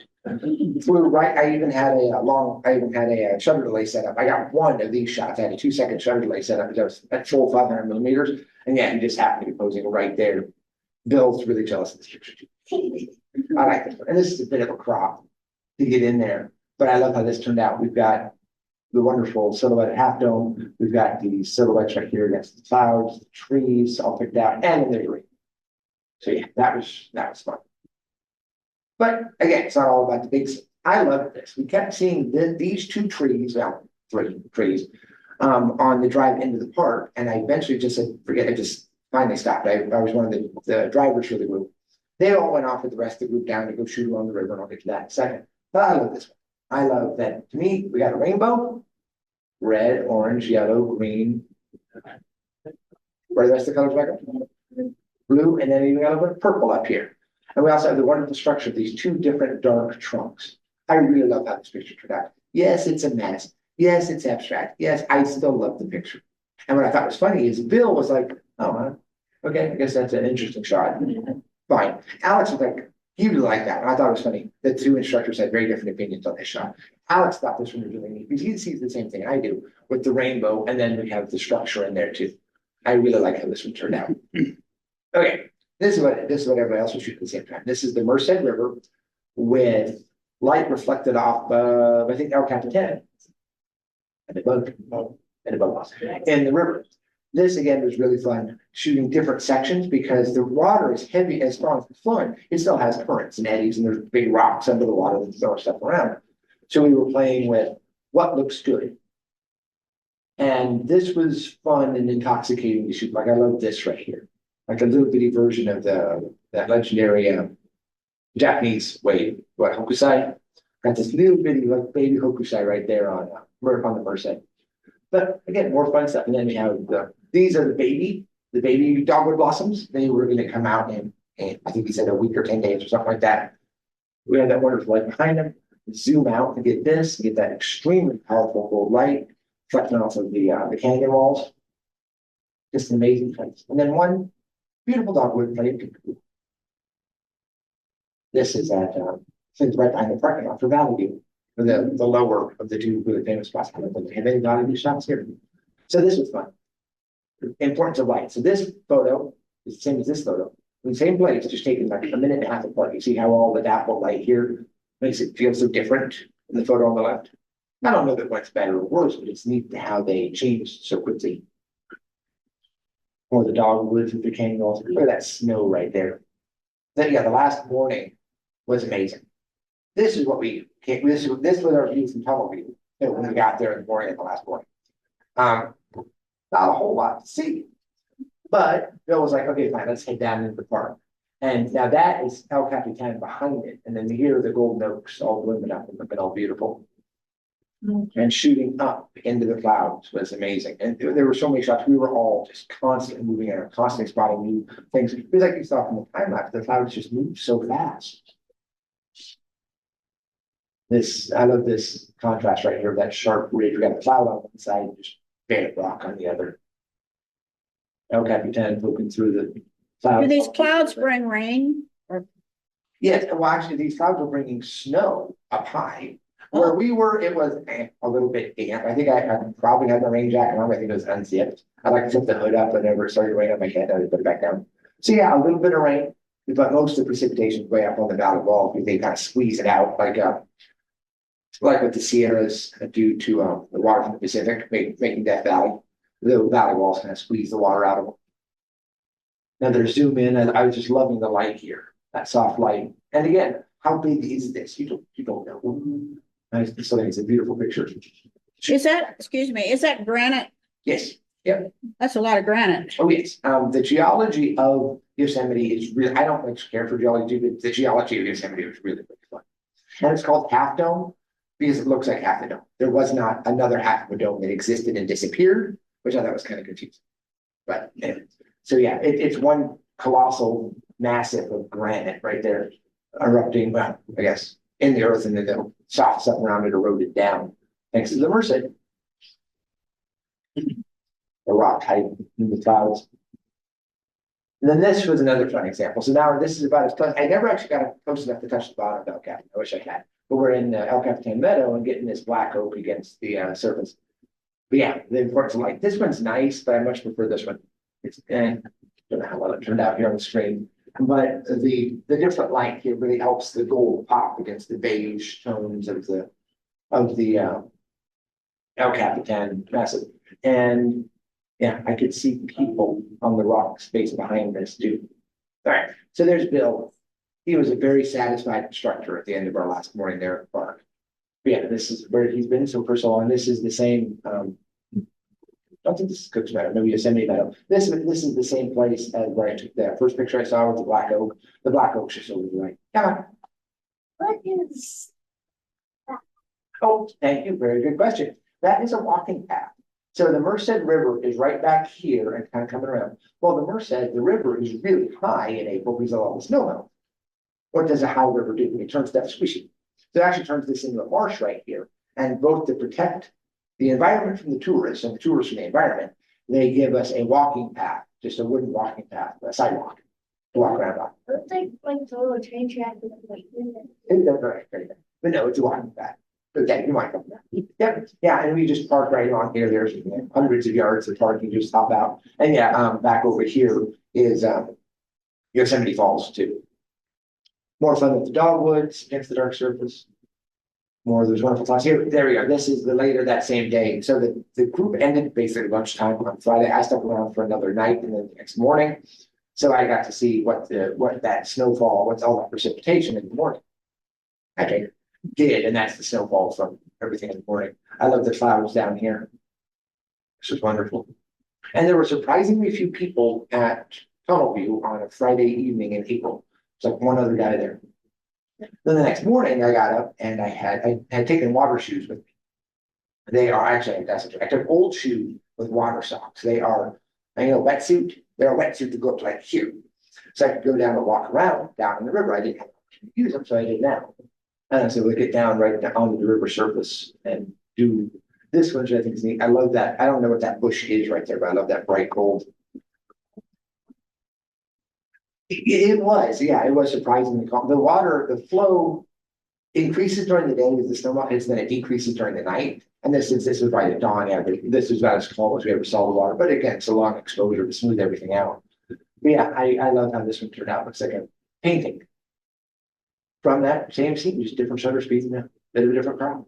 Flew right. I even had a shutter delay set up. I got one of these shots. I had a 2-second shutter delay set up because I was at full 500 millimeters. And yeah, he just happened to be posing right there. Bill's really jealous of this picture too. I like this one. And this is a bit of a crop to get in there. But I love how this turned out. We've got the wonderful silhouette at Half Dome. We've got the silhouettes right here against the clouds, the trees all picked out, and then there's rain. So yeah, that was fun. But again, it's not all about the big. I love this. We kept seeing these 2 trees, well, 3 trees, on the drive into the park, and I eventually just said, forget it. Just finally stopped. I was one of the drivers for the group. They all went off with the rest of the group down to go shoot along the river, and I'll get to that in a second. But I love this one. I love that. To me, we got a rainbow, red, orange, yellow, green. Where are the rest of the colors back up? Blue, and then even got a little bit of purple up here. And we also have the wonderful structure of these 2 different dark trunks. I really love how this picture turned out. Yes, it's a mess. Yes, it's abstract. Yes, I still love the picture. And what I thought was funny is Bill was like, oh, okay, I guess that's an interesting shot. Fine. Alex was like, he really liked that. And I thought it was funny. The 2 instructors had very different opinions on this shot. Alex thought this one was really neat because he sees the same thing I do with the rainbow. And then we have the structure in there too. I really like how this one turned out. Okay. This is what everybody else was shooting at the same time. This is the Merced River with light reflected off of, I think, El Capitan and above in the river. This again was really fun shooting different sections because the water is heavy as far as it's flowing. It still has currents and eddies, and there's big rocks under the water that throw stuff around. So we were playing with what looks good. And this was fun and intoxicating to shoot. Like I love this right here. Like a little bitty version of that legendary Japanese way, what, hokusai? Got this little bitty like baby hokusai right there on the Merced. But again, more fun stuff. And then we have these are the baby dogwood blossoms. They were going to come out in, I think he said a week or 10 days or something like that. We have that wonderful light behind them. Zoom out and get this, get that extremely powerful gold light reflecting off of the canyon walls. Just an amazing place. And then one beautiful dogwood plant. This is at right behind the parking lot for Valley View, for the lower of the two really famous spots. And then got to do shots here. So this was fun. Importance of light. So this photo is the same as this photo. In the same place, just taken like a minute and a half apart. You see how all the dapple light here makes it feel so different in the photo on the left. I don't know that one's better or worse, but it's neat how they changed so quickly. Or the dogwoods with the canyon walls. Look at that snow right there. Then yeah, the last morning was amazing. This is what we came, this was our view from tunnel view when we got there in the morning at the last morning. Not a whole lot to see. But Bill was like, okay, fine, let's head down into the park. And now that is El Capitan behind it. And then here are the golden oaks all blooming up and looking all beautiful. And shooting up into the clouds was amazing. And there were so many shots. We were all just constantly moving and constantly spotting new things. It was like you saw from the time lapse, the clouds just move so fast. I love this contrast right here, that sharp ridge. We got the cloud on one side, just bare rock on the other. El Capitan looking through the clouds. Do these clouds bring rain? Yes, well, actually, these clouds were bringing snow up high. Where we were, it was a little bit damp. I think I probably had my rain jacket on. I think it was unzipped. I like to zip the hood up whenever it started raining on my head. I would put it back down. So yeah, a little bit of rain, but most of the precipitation is way up on the valley wall because they kind of squeeze it out like with the Sierras due to the water from the Pacific making Death Valley. The valley walls kind of squeeze the water out of them. Now there's zoom in, and I was just loving the light here, that soft light. And again, how big is this? You don't know. I still think it's a beautiful picture. Is that, excuse me, is that granite? Yes. Yep. That's a lot of granite. Oh, yes. The geology of Yosemite is really, I don't much care for geology, but the geology of Yosemite was really, really fun. And it's called Half Dome because it looks like half a dome. There was not another half of a dome that existed and disappeared, which I thought was kind of confusing. But anyway, so yeah, it's one colossal massive of granite right there erupting, well, I guess, in the earth, and then the soft stuff around it eroded down thanks to the Merced. The rock height in the clouds. And then this was another fun example. So now this is about as close. I never actually got close enough to touch the bottom of El Capitan. I wish I had. But we're in El Capitan Meadow and getting this black oak against the surface. But yeah, the importance of light. This one's nice, but I much prefer this one. It's don't know how well it turned out here on the screen. But the different light here really helps the gold pop against the beige tones of the El Capitan massive. And yeah, I could see people on the rock space behind this too. All right, so there's Bill. He was a very satisfied instructor at the end of our last morning there at the park. But yeah, this is where he's been so for so long. This is the same. I don't think this is Cook's Meadow, maybe Yosemite Meadow. This is the same place as where I took that first picture I saw with the black oak. The black oak's just over the right. Come on. What is Oh, thank you. Very good question. That is a walking path. So the Merced River is right back here and kind of coming around. Well, the river is really high in April because of all the snow melt. What does a high river do? It turns stuff squishy. So it actually turns this into a marsh right here. And both to protect the environment from the tourists and the tourists from the environment, they give us a walking path, just a wooden walking path, a sidewalk to walk around on. It's like the little train track with like It's very, very good. But no, it's a walking path. Okay, you might come there. Yeah, and we just park right on here. There's hundreds of yards of parking, just hop out. And yeah, back over here is Yosemite Falls too. More fun with the dogwoods against the dark surface. More of those wonderful talks here. There we go. This is the later that same day. So the group ended basically lunchtime on Friday. I stuck around for another night and then the next morning. So I got to see what that snowfall, what's all that precipitation in the morning. Okay. Did, and that's the snowfall from everything in the morning. I love the clouds down here. This is wonderful. And there were surprisingly few people at Tunnel View on a Friday evening in April. It's like one other guy there. Then the next morning I got up and I had taken water shoes with me. They are actually, I took old shoes with water socks. They are, wetsuit. They're a wetsuit to go up to like here. So I could go down and walk around down in the river. I didn't have to use them, so I did now. And so we get down right down onto the river surface and do this one, which I think is neat. I love that. I don't know what that bush is right there, but I love that bright gold. It was, yeah, it was surprisingly calm. The water, the flow increases during the day as the snow hits, then it decreases during the night. And this was right at dawn, yeah, this is about as calm as we ever saw the water. But again, it's a long exposure to smooth everything out. But yeah, I love how this one turned out. Looks like a painting from that same scene, just different shutter speeds and a bit of a different crowd.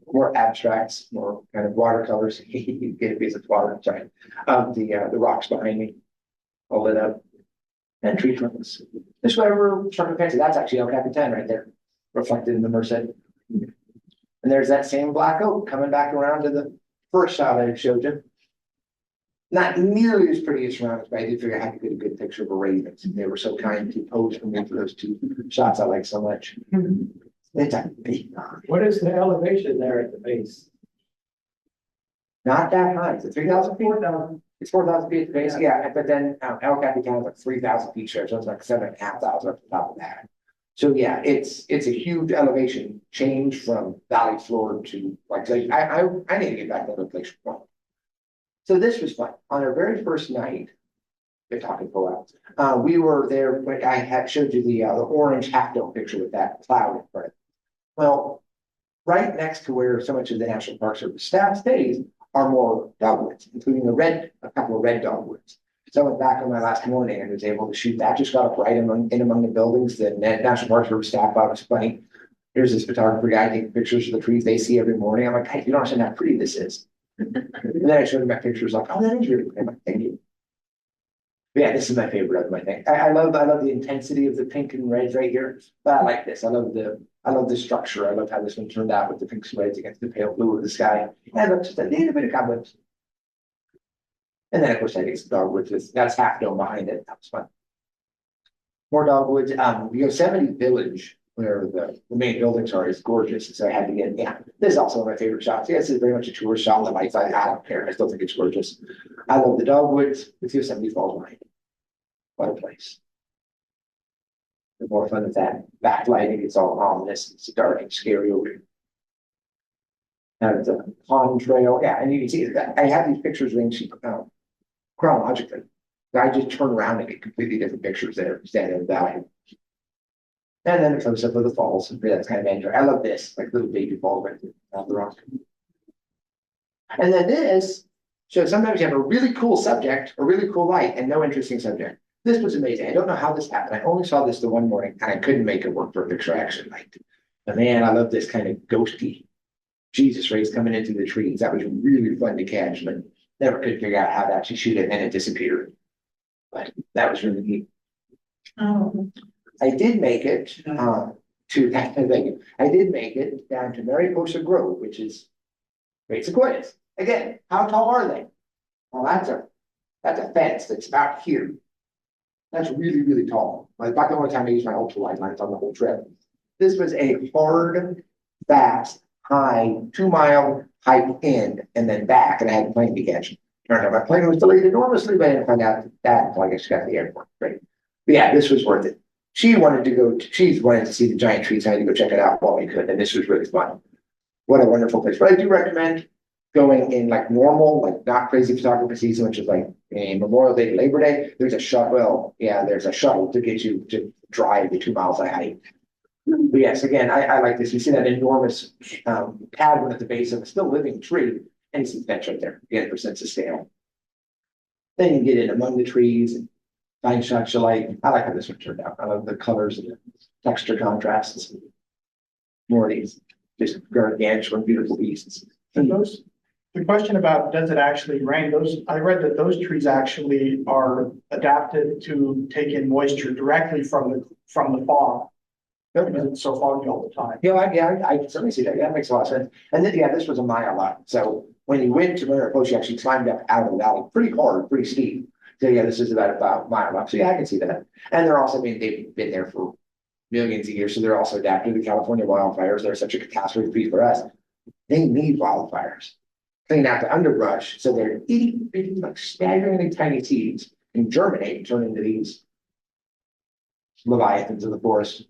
More abstracts, more kind of watercolors. You get a piece of water, sorry. The rocks behind me, all lit up, and tree trunks. This way we're starting to fancy. That's actually El Capitan right there, reflected in the Merced. And there's that same black oak coming back around to the first shot I showed you. Not nearly as pretty as surroundings, but I did figure I had to get a good picture of a raven. They were so kind to pose for me for those two shots I like so much. It's a big, What is the elevation there at the base? not that high. It's 3,000 feet. 4,000. It's 4,000 feet at the base, yeah, but then El Capitan is like 3,000 feet there, so it's like 7,500 up the top of that. So yeah, it's a huge elevation change from valley floor to like I need to get back to the place point. So this was fun. On our very first night, they're talking for a while. We were there when I had showed you the orange half dome picture with that cloud in front of it. Well, right next to where so much of the National Park Service staff stays are more dogwoods, including a couple of red dogwoods. So I went back on my last morning and was able to shoot that. Just got up right among the buildings. The National Park Service staff thought it was funny. Here's this photographer guy taking pictures of the trees they see every morning. I'm like, hey, you don't understand how pretty this is. And then I showed him my pictures, like, oh, that is really pretty. I'm like, thank you. But yeah, this is my favorite of my thing. I love the intensity of the pink and reds right here. But I like this. I love the structure. I love how this one turned out with the pinks and reds against the pale blue of the sky. And I love just a little bit of cobwebs. And then of course I think the dogwoods, that's half dome behind it. That was fun. More dogwoods. Yosemite Village, where the main buildings are, is gorgeous. So I had to get, this is also one of my favorite shots. Yeah, this is very much a tourist shot. The lights, I don't care. I still think it's gorgeous. I love the dogwoods with Yosemite Falls behind it. What a place. The more fun with that backlighting, it's all ominous, it's dark and scary over here. Now it's a pond trail, yeah, and you can see that I have these pictures ranging chronologically. I just turn around and get completely different pictures there, standing in the valley. And then a close up of the falls. That's kind of interesting. I love this, like little baby falls right there off the rock. And then this shows sometimes you have a really cool subject, a really cool light, and no interesting subject. This was amazing. I don't know how this happened. I only saw this the one morning and I couldn't make it work for a picture I actually liked. But man, I love this kind of ghosty Jesus rays coming into the trees. That was really fun to catch, but never could figure out how to actually shoot it, and then it disappeared. But that was really neat. Oh, I did make it thank you. I did make it down to Mariposa Grove, which is great sequoias. Again, how tall are they? Well, that's a fence that's about here. That's really, really tall. Like about the only time I used my ultralight lens on the whole trip. This was a hard, fast, high, 2-mile hike in and then back, and I had the plane to catch. Turned out my plane was delayed enormously, but I didn't find out that until I guess got to the airport. Right. But yeah, this was worth it. She wanted to see the giant trees. I had to go check it out while we could, and this was really fun. What a wonderful place. But I do recommend going in like normal, like not crazy photography season, which is like Memorial Day to Labor Day. There's a shuttle. There's a shuttle to get you to drive the 2 miles I hiked. But yes, again, I like this. You see that enormous cavern at the base of a still living tree, and you see the bench right there. You get a sense of scale. Then you get in among the trees and find shots you like. I like how this one turned out. I love the colors and the texture contrasts. More of these just gargantuan, beautiful beasts. And the question about does it actually rain? I read that those trees actually are adapted to take in moisture directly from the fog. Because it's so foggy all the time. I can certainly see that. Yeah, that makes a lot of sense. And then, this was a mile up. So when you went to Mariposa, you actually climbed up out of the valley pretty hard, pretty steep. So yeah, this is about a mile up. So yeah, I can see that. And they're also, I mean, they've been there for millions of years, so they're also adapted to the California wildfires. They're such a catastrophe for us. They need wildfires. Clean out the underbrush, so they're eating like staggeringly tiny seeds and germinate and turn into these leviathans of the forest.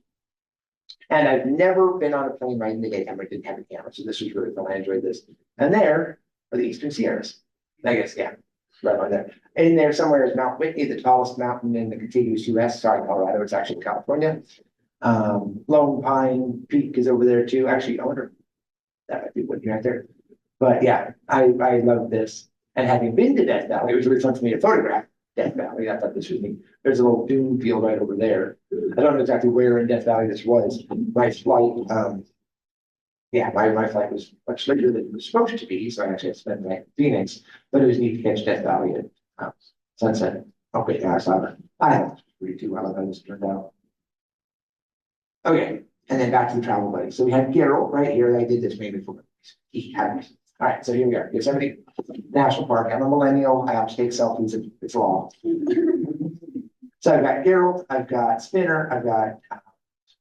And I've never been on a plane ride in the daytime. I didn't have a camera, so this was really fun. I enjoyed this. And there are the Eastern Sierras. I guess, yeah, right on there. In there somewhere is Mount Whitney, the tallest mountain in the contiguous US. Sorry, Colorado, it's actually California. Lone Pine Peak is over there too. Actually, I wonder, that might be Whitney right there. But yeah, I love this. And having been to Death Valley, it was really fun for me to photograph Death Valley. I thought this was neat. There's a little dune field right over there. I don't know exactly where in Death Valley this was. My flight, yeah, my flight was much later than it was supposed to be, so I actually had to spend the night in Phoenix, but it was neat to catch Death Valley at sunset. Okay, yeah, I saw that. I haven't read too well how this turned out. Okay, and then back to the travel buddy. So we had Gerald right here. I did this maybe for he had me. All right, so here we are. Yosemite National Park. I'm a millennial. I have to take selfies. It's law. So I've got Gerald, I've got Spinner, I've got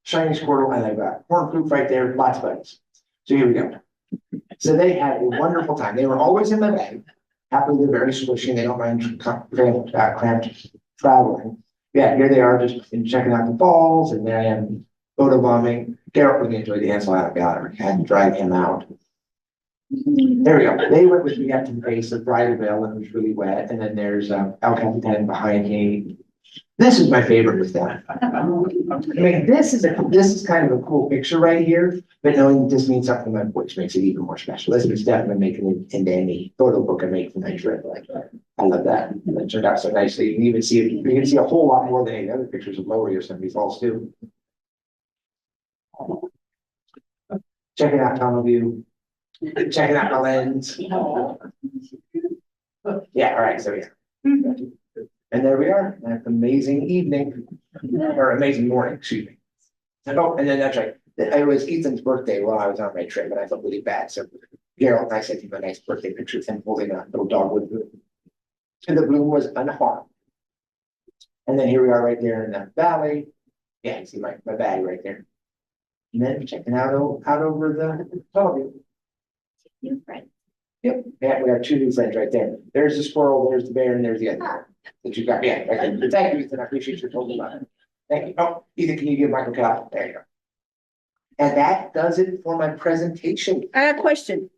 Shiny Squirtle, and I've got Corn Poop right there. Lots of buddies. So here we go. So they had a wonderful time. They were always in my bag. Happily, they're very squishy. They don't mind cramped traveling. Yeah, here they are just checking out the falls, and there I am photo bombing. Gerald really enjoyed the Ansel out gallery. I had to drag him out. There we go. They went with me up to the base of Bridalveil and it was really wet. And then there's El Capitan behind me. This is my favorite with them. I mean, this is kind of a cool picture right here, but knowing this means something like which makes it even more special. This is definitely making it into any photo book I make from my trip. Like I love that. And it turned out so nicely. You can even see it, you can see a whole lot more than any other pictures of Lower Yosemite Falls too. Checking out tunnel view. Checking out the lens. Yeah, all right, so yeah. And there we are, an amazing evening, or amazing morning, excuse me. Oh, and then that's right, it was Ethan's birthday while I was on my trip, and I felt really bad, so Gerald and I sent him a nice birthday picture of him holding a little dogwood bloom. And the bloom was unharmed. And then here we are right there in the valley. Yeah, you see my bag right there. And then checking out over the tunnel. New friend. Yep, yeah, we have two new friends right there. There's the squirrel, there's the bear, and there's the other one that you got. Yeah, right there. Thank you, Ethan. I appreciate your total about it. Thank you. Oh, Ethan, can you give Michael Cal? There you go. And that does it for my presentation. I have a question.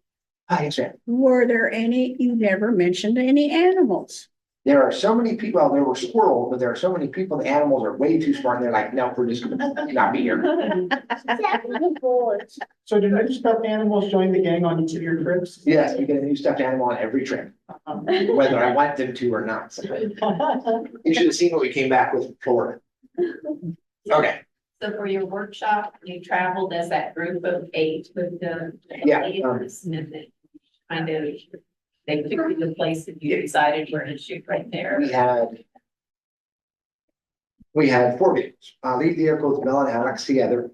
Hi, yes, ma'am. Were there any, you never mentioned any animals? There are so many people, well, there were squirrels, but there are so many people, the animals are way too smart, and they're like, no, we're just gonna not be here. So did new stuffed animals join the gang on each of your trips? Yes, we get a new stuffed animal on every trip, whether I want them to or not. So you should have seen what we came back with from Florida. Okay. So for your workshop, you traveled as that group of 8 with the Yeah, leaders, and then kind of they took you to the place that you decided where to shoot right there. We had 4 vehicles, lead vehicles, Neill and Alex together.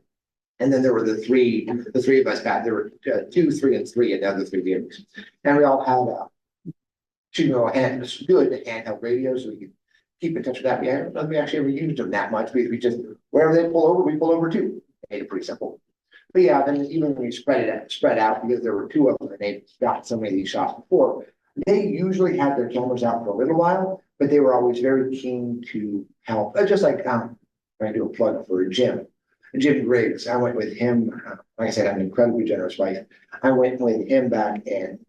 And then there were the three of us back. There were 2, 3, and 3 in the other 3 vehicles. And we all had good handheld radios, so we could keep in touch with that. We actually ever used them that much. We just, wherever they pull over, we pull over too. Made it pretty simple. But yeah, then even when we spread out, because there were 2 of them and they've got so many of these shots before, they usually had their cameras out for a little while, but they were always very keen to help. Just like trying to do a plug for Jim Griggs. I went with him. Like I said, I have an incredibly generous wife. I went with him back in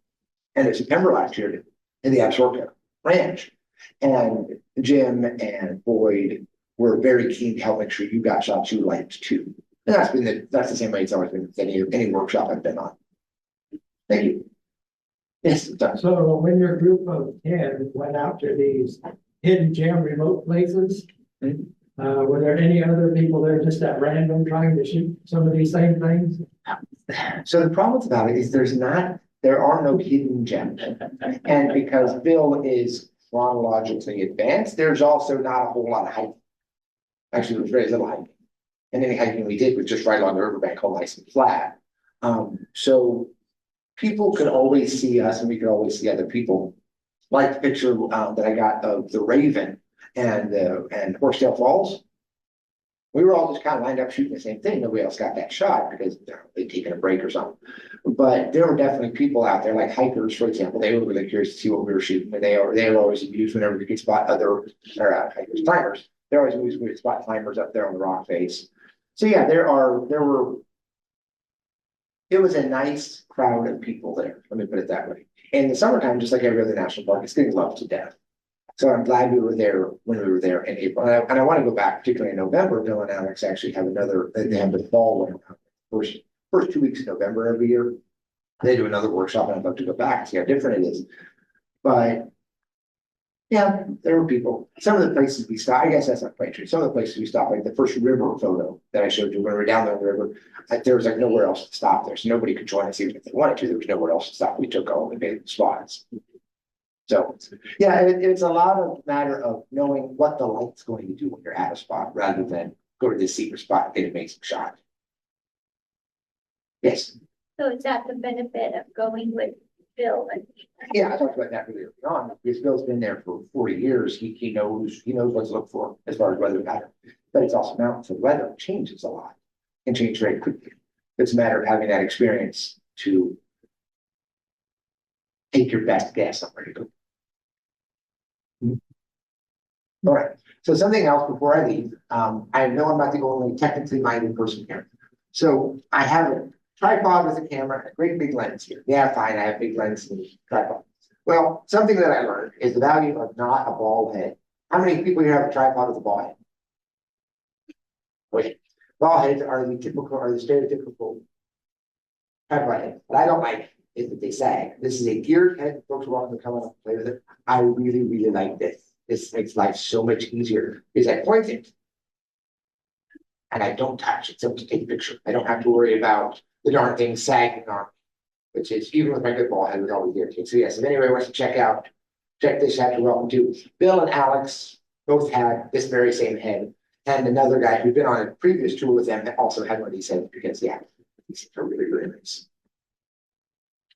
end of September last year to the Absaroka Ranch. And Jim and Boyd were very keen to help make sure you got shots you liked too. And that's the same way it's always been with any workshop I've been on. Thank you. Yes, done. So when your group of 10 went out to these hidden gem remote places, were there any other people there just at random trying to shoot some of these same things? So the problem about it is there are no hidden gems. And because Bill is chronologically advanced, there's also not a whole lot of hiking. Actually, there's very little hiking. And any hiking we did was just right along the riverbank, all nice and flat. So people could always see us and we could always see other people. like the picture that I got of the Raven and Horsetail Falls. We were all just kind of lined up shooting the same thing. Nobody else got that shot because they'd taken a break or something. But there were definitely people out there, like hikers, for example. They were really curious to see what we were shooting. And they were always amused whenever we could spot other hikers, climbers. They're always amused when we could spot climbers up there on the rock face. So yeah, it was a nice crowd of people there. Let me put it that way. In the summertime, just like every other national park, it's getting loved to death. So I'm glad we were there when we were there in April. And I want to go back, particularly in November. Neill and Alex actually have they have the fall one, first 2 weeks of November every year. They do another workshop, and I'd love to go back and see how different it is. But yeah, there were people. Some of the places we stopped, I guess that's not quite true. Some of the places we stopped, like the first river photo that I showed you when we were down the river, there was like nowhere else to stop there. So nobody could join us even if they wanted to. There was nowhere else to stop. We took all the big spots. So, yeah, it's a lot of matter of knowing what the light's going to do when you're at a spot rather than go to this secret spot and get an amazing shot. Yes. So is that the benefit of going with Bill and? Yeah, I talked about that really early on because Bill's been there for 40 years. He knows what to look for as far as weather pattern. But it's also mountains, so weather changes a lot and change very quickly. It's a matter of having that experience to take your best guess on where to go. All right. So something else before I leave. I know I'm not the only technically minded person here. So I have a tripod with a camera and a great big lens here. Yeah, fine. I have big lens and tripod. Well, something that I learned is the value of not a bald head. How many people here have a tripod with a bald head? Wait, bald heads are the stereotypical tripod head. What I don't like is that they sag. This is a geared head. Folks are welcome to come up and play with it. I really, really like this. This makes life so much easier because I point it and I don't touch it. So to take a picture, I don't have to worry about the darn thing sagging on me, which is even with my good ball head was always irritating. So yes, if anybody wants to check this out, you're welcome to. Bill and Alex both had this very same head, and another guy who'd been on a previous tour with them also had one of these heads because yeah, these are really, really nice.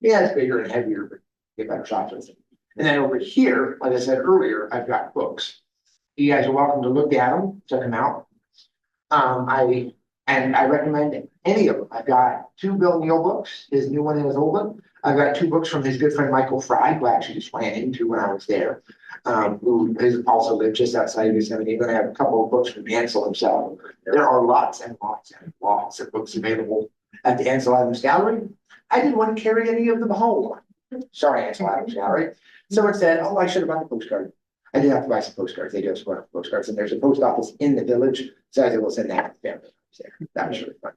Yeah, it's bigger and heavier, but get better shots with it. And then over here, like I said earlier, I've got books. You guys are welcome to look at them, check them out. I recommend any of them. I've got 2 Bill Neill books, his new one and his old one. I've got 2 books from his good friend Michael Fry, who I actually just ran into when I was there, who has also lived just outside of Yosemite. Then I have a couple of books from Ansel himself. There are lots and lots and lots of books available at the Ansel Adams Gallery. I didn't want to carry any of them home. Sorry, Ansel Adams Gallery. Someone said, oh, I should have bought the postcard. I did have to buy some postcards. They do have some wonderful postcards, and there's a post office in the village, so I was able to send that to the family there. That was really fun.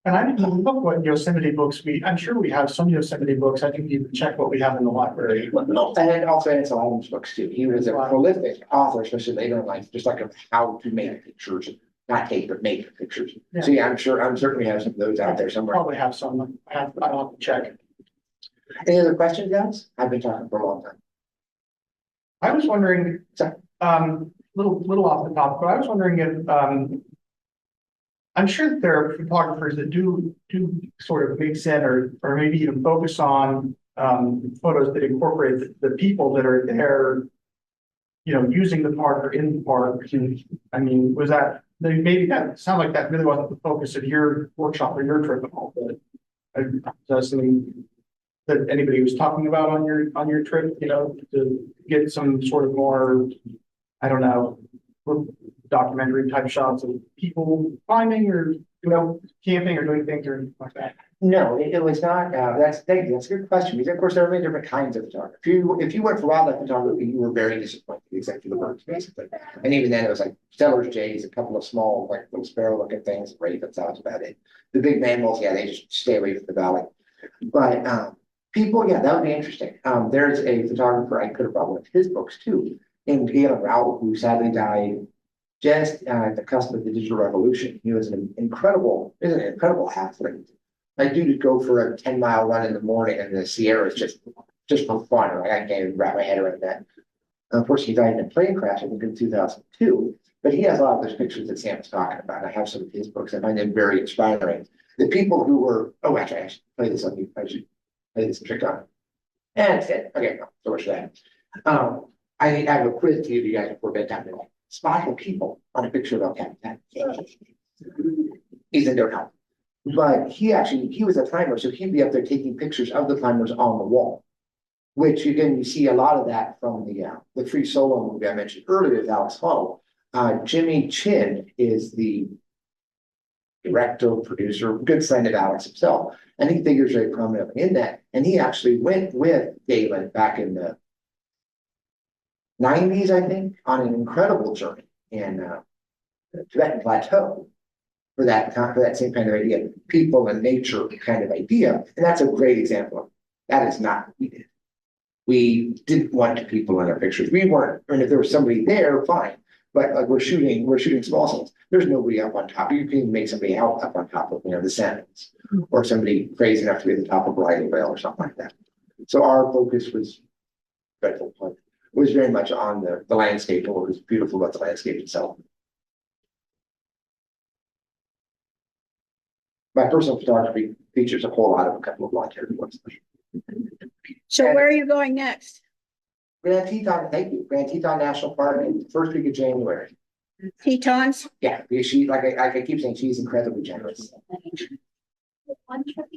And I didn't look what Yosemite books I'm sure we have some Yosemite books. I think you can check what we have in the library. And also Ansel Adams books too. He was a prolific author, especially later in life, just like of how to make pictures, not take, but make pictures. Yeah. So yeah, I'm certainly have some of those out there somewhere. Probably have some. I'll have to check. Any other questions, guys? I've been talking for a long time. I was wondering, little off the topic, but I was wondering if, I'm sure that there are photographers that do sort of mix in or maybe even focus on photos that incorporate the people that are there, using the park or in the park. I mean, maybe that sounded like that really wasn't the focus of your workshop or your trip at all, but that's something that anybody was talking about on your trip, to get some sort of more, I don't know, documentary type shots of people climbing or, camping or doing things or like that. No, it was not. That's a good question because of course there are many different kinds of photography. If you went for wildlife photography, you were very disappointed, except for the birds, basically. And even then, it was like Stellar's jays, a couple of small, like little sparrow-looking things, ravens. That was about it. The big mammals, yeah, they just stay away from the valley. But people, yeah, that would be interesting. There's a photographer I could have brought one of his books too, named Galen Rowell, who sadly died just at the cusp of the digital revolution. He was an incredible athlete. Like, dude would go for a 10-mile run in the morning in the Sierras just for fun. Like, I can't even wrap my head around that. Of course, he died in a plane crash, I think, in 2002. But he has a lot of those pictures that Sam was talking about. I have some of his books. I find them very inspiring. The people who were, actually, I should play this on you. I should play this trick on. And it's good. Okay, so much for that. I have a quiz to give you guys before bedtime tonight. Spot the people on a picture of El Capitan. He's in their house. But he was a climber, so he'd be up there taking pictures of the climbers on the wall. Which again, you see a lot of that from the free solo movie I mentioned earlier with Alex Honnold. Jimmy Chin is the director, producer, good friend of Alex himself, and he figures very prominently in that. And he actually went with Galen back in the 90s, I think, on an incredible journey in the Tibetan Plateau for that same kind of idea, people and nature kind of idea. And that's a great example of that is not what we did. We didn't want people in our pictures. We weren't, and if there was somebody there, fine. But like we're shooting small scenes. There's nobody up on top. You can make somebody out up on top of the Sandals, or somebody crazy enough to be at the top of Bridal Veil or something like that. So our focus was dreadful, but was very much on the landscape and what was beautiful about the landscape itself. My personal photography features a whole lot of a couple of long-term ones. So where are you going next? Grand Teton, thank you. Grand Teton National Park in the first week of January. Tetons? Yeah, because she, like I keep saying, she's incredibly generous. One trip.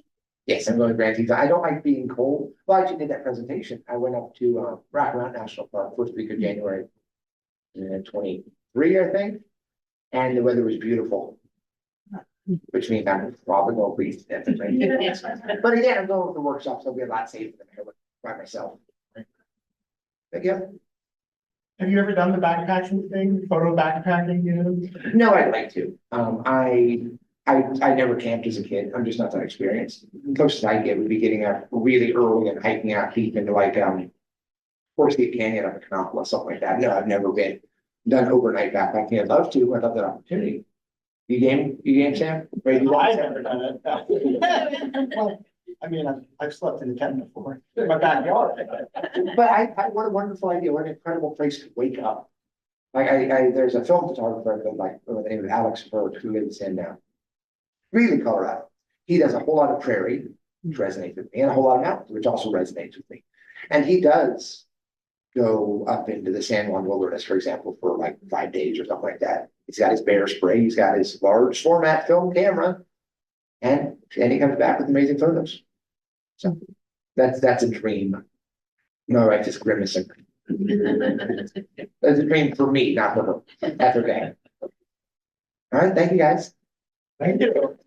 Yes, I'm going to Grand Teton. I don't like being cold. Well, I actually did that presentation. I went up to Rock Mountain National Park first week of January, 23, I think, and the weather was beautiful. Which means I'm probably going to freeze to death. But again, I'm going with the workshops. I'll be a lot safer than I would by myself. Thank you. Have you ever done the backpacking thing, photo backpacking, No, I'd like to. I never camped as a kid. I'm just not that experienced. The closest I get would be getting up really early and hiking out deep into like Forest Gate Canyon up in Canopla, something like that. No, I've never been done overnight backpacking. I'd love to. I'd love that opportunity. You game, Sam? Ready to do I've that? never done it. Well, I mean, I've slept in a tent before, in my backyard. But what a wonderful idea. What an incredible place to wake up. Like there's a film photographer that like by the name of Alex Noriega who lives in Greeley, Colorado. He does a whole lot of prairie, which resonates with me, and a whole lot of mountains, which also resonates with me. And he does go up into the San Juan wilderness, for example, for like 5 days or something like that. He's got his bear spray, he's got his large format film camera, and he comes back with amazing photos. So that's a dream. No, right, just grimacing. That's a dream for me, not for her. That's okay. All right, thank you guys. Thank you.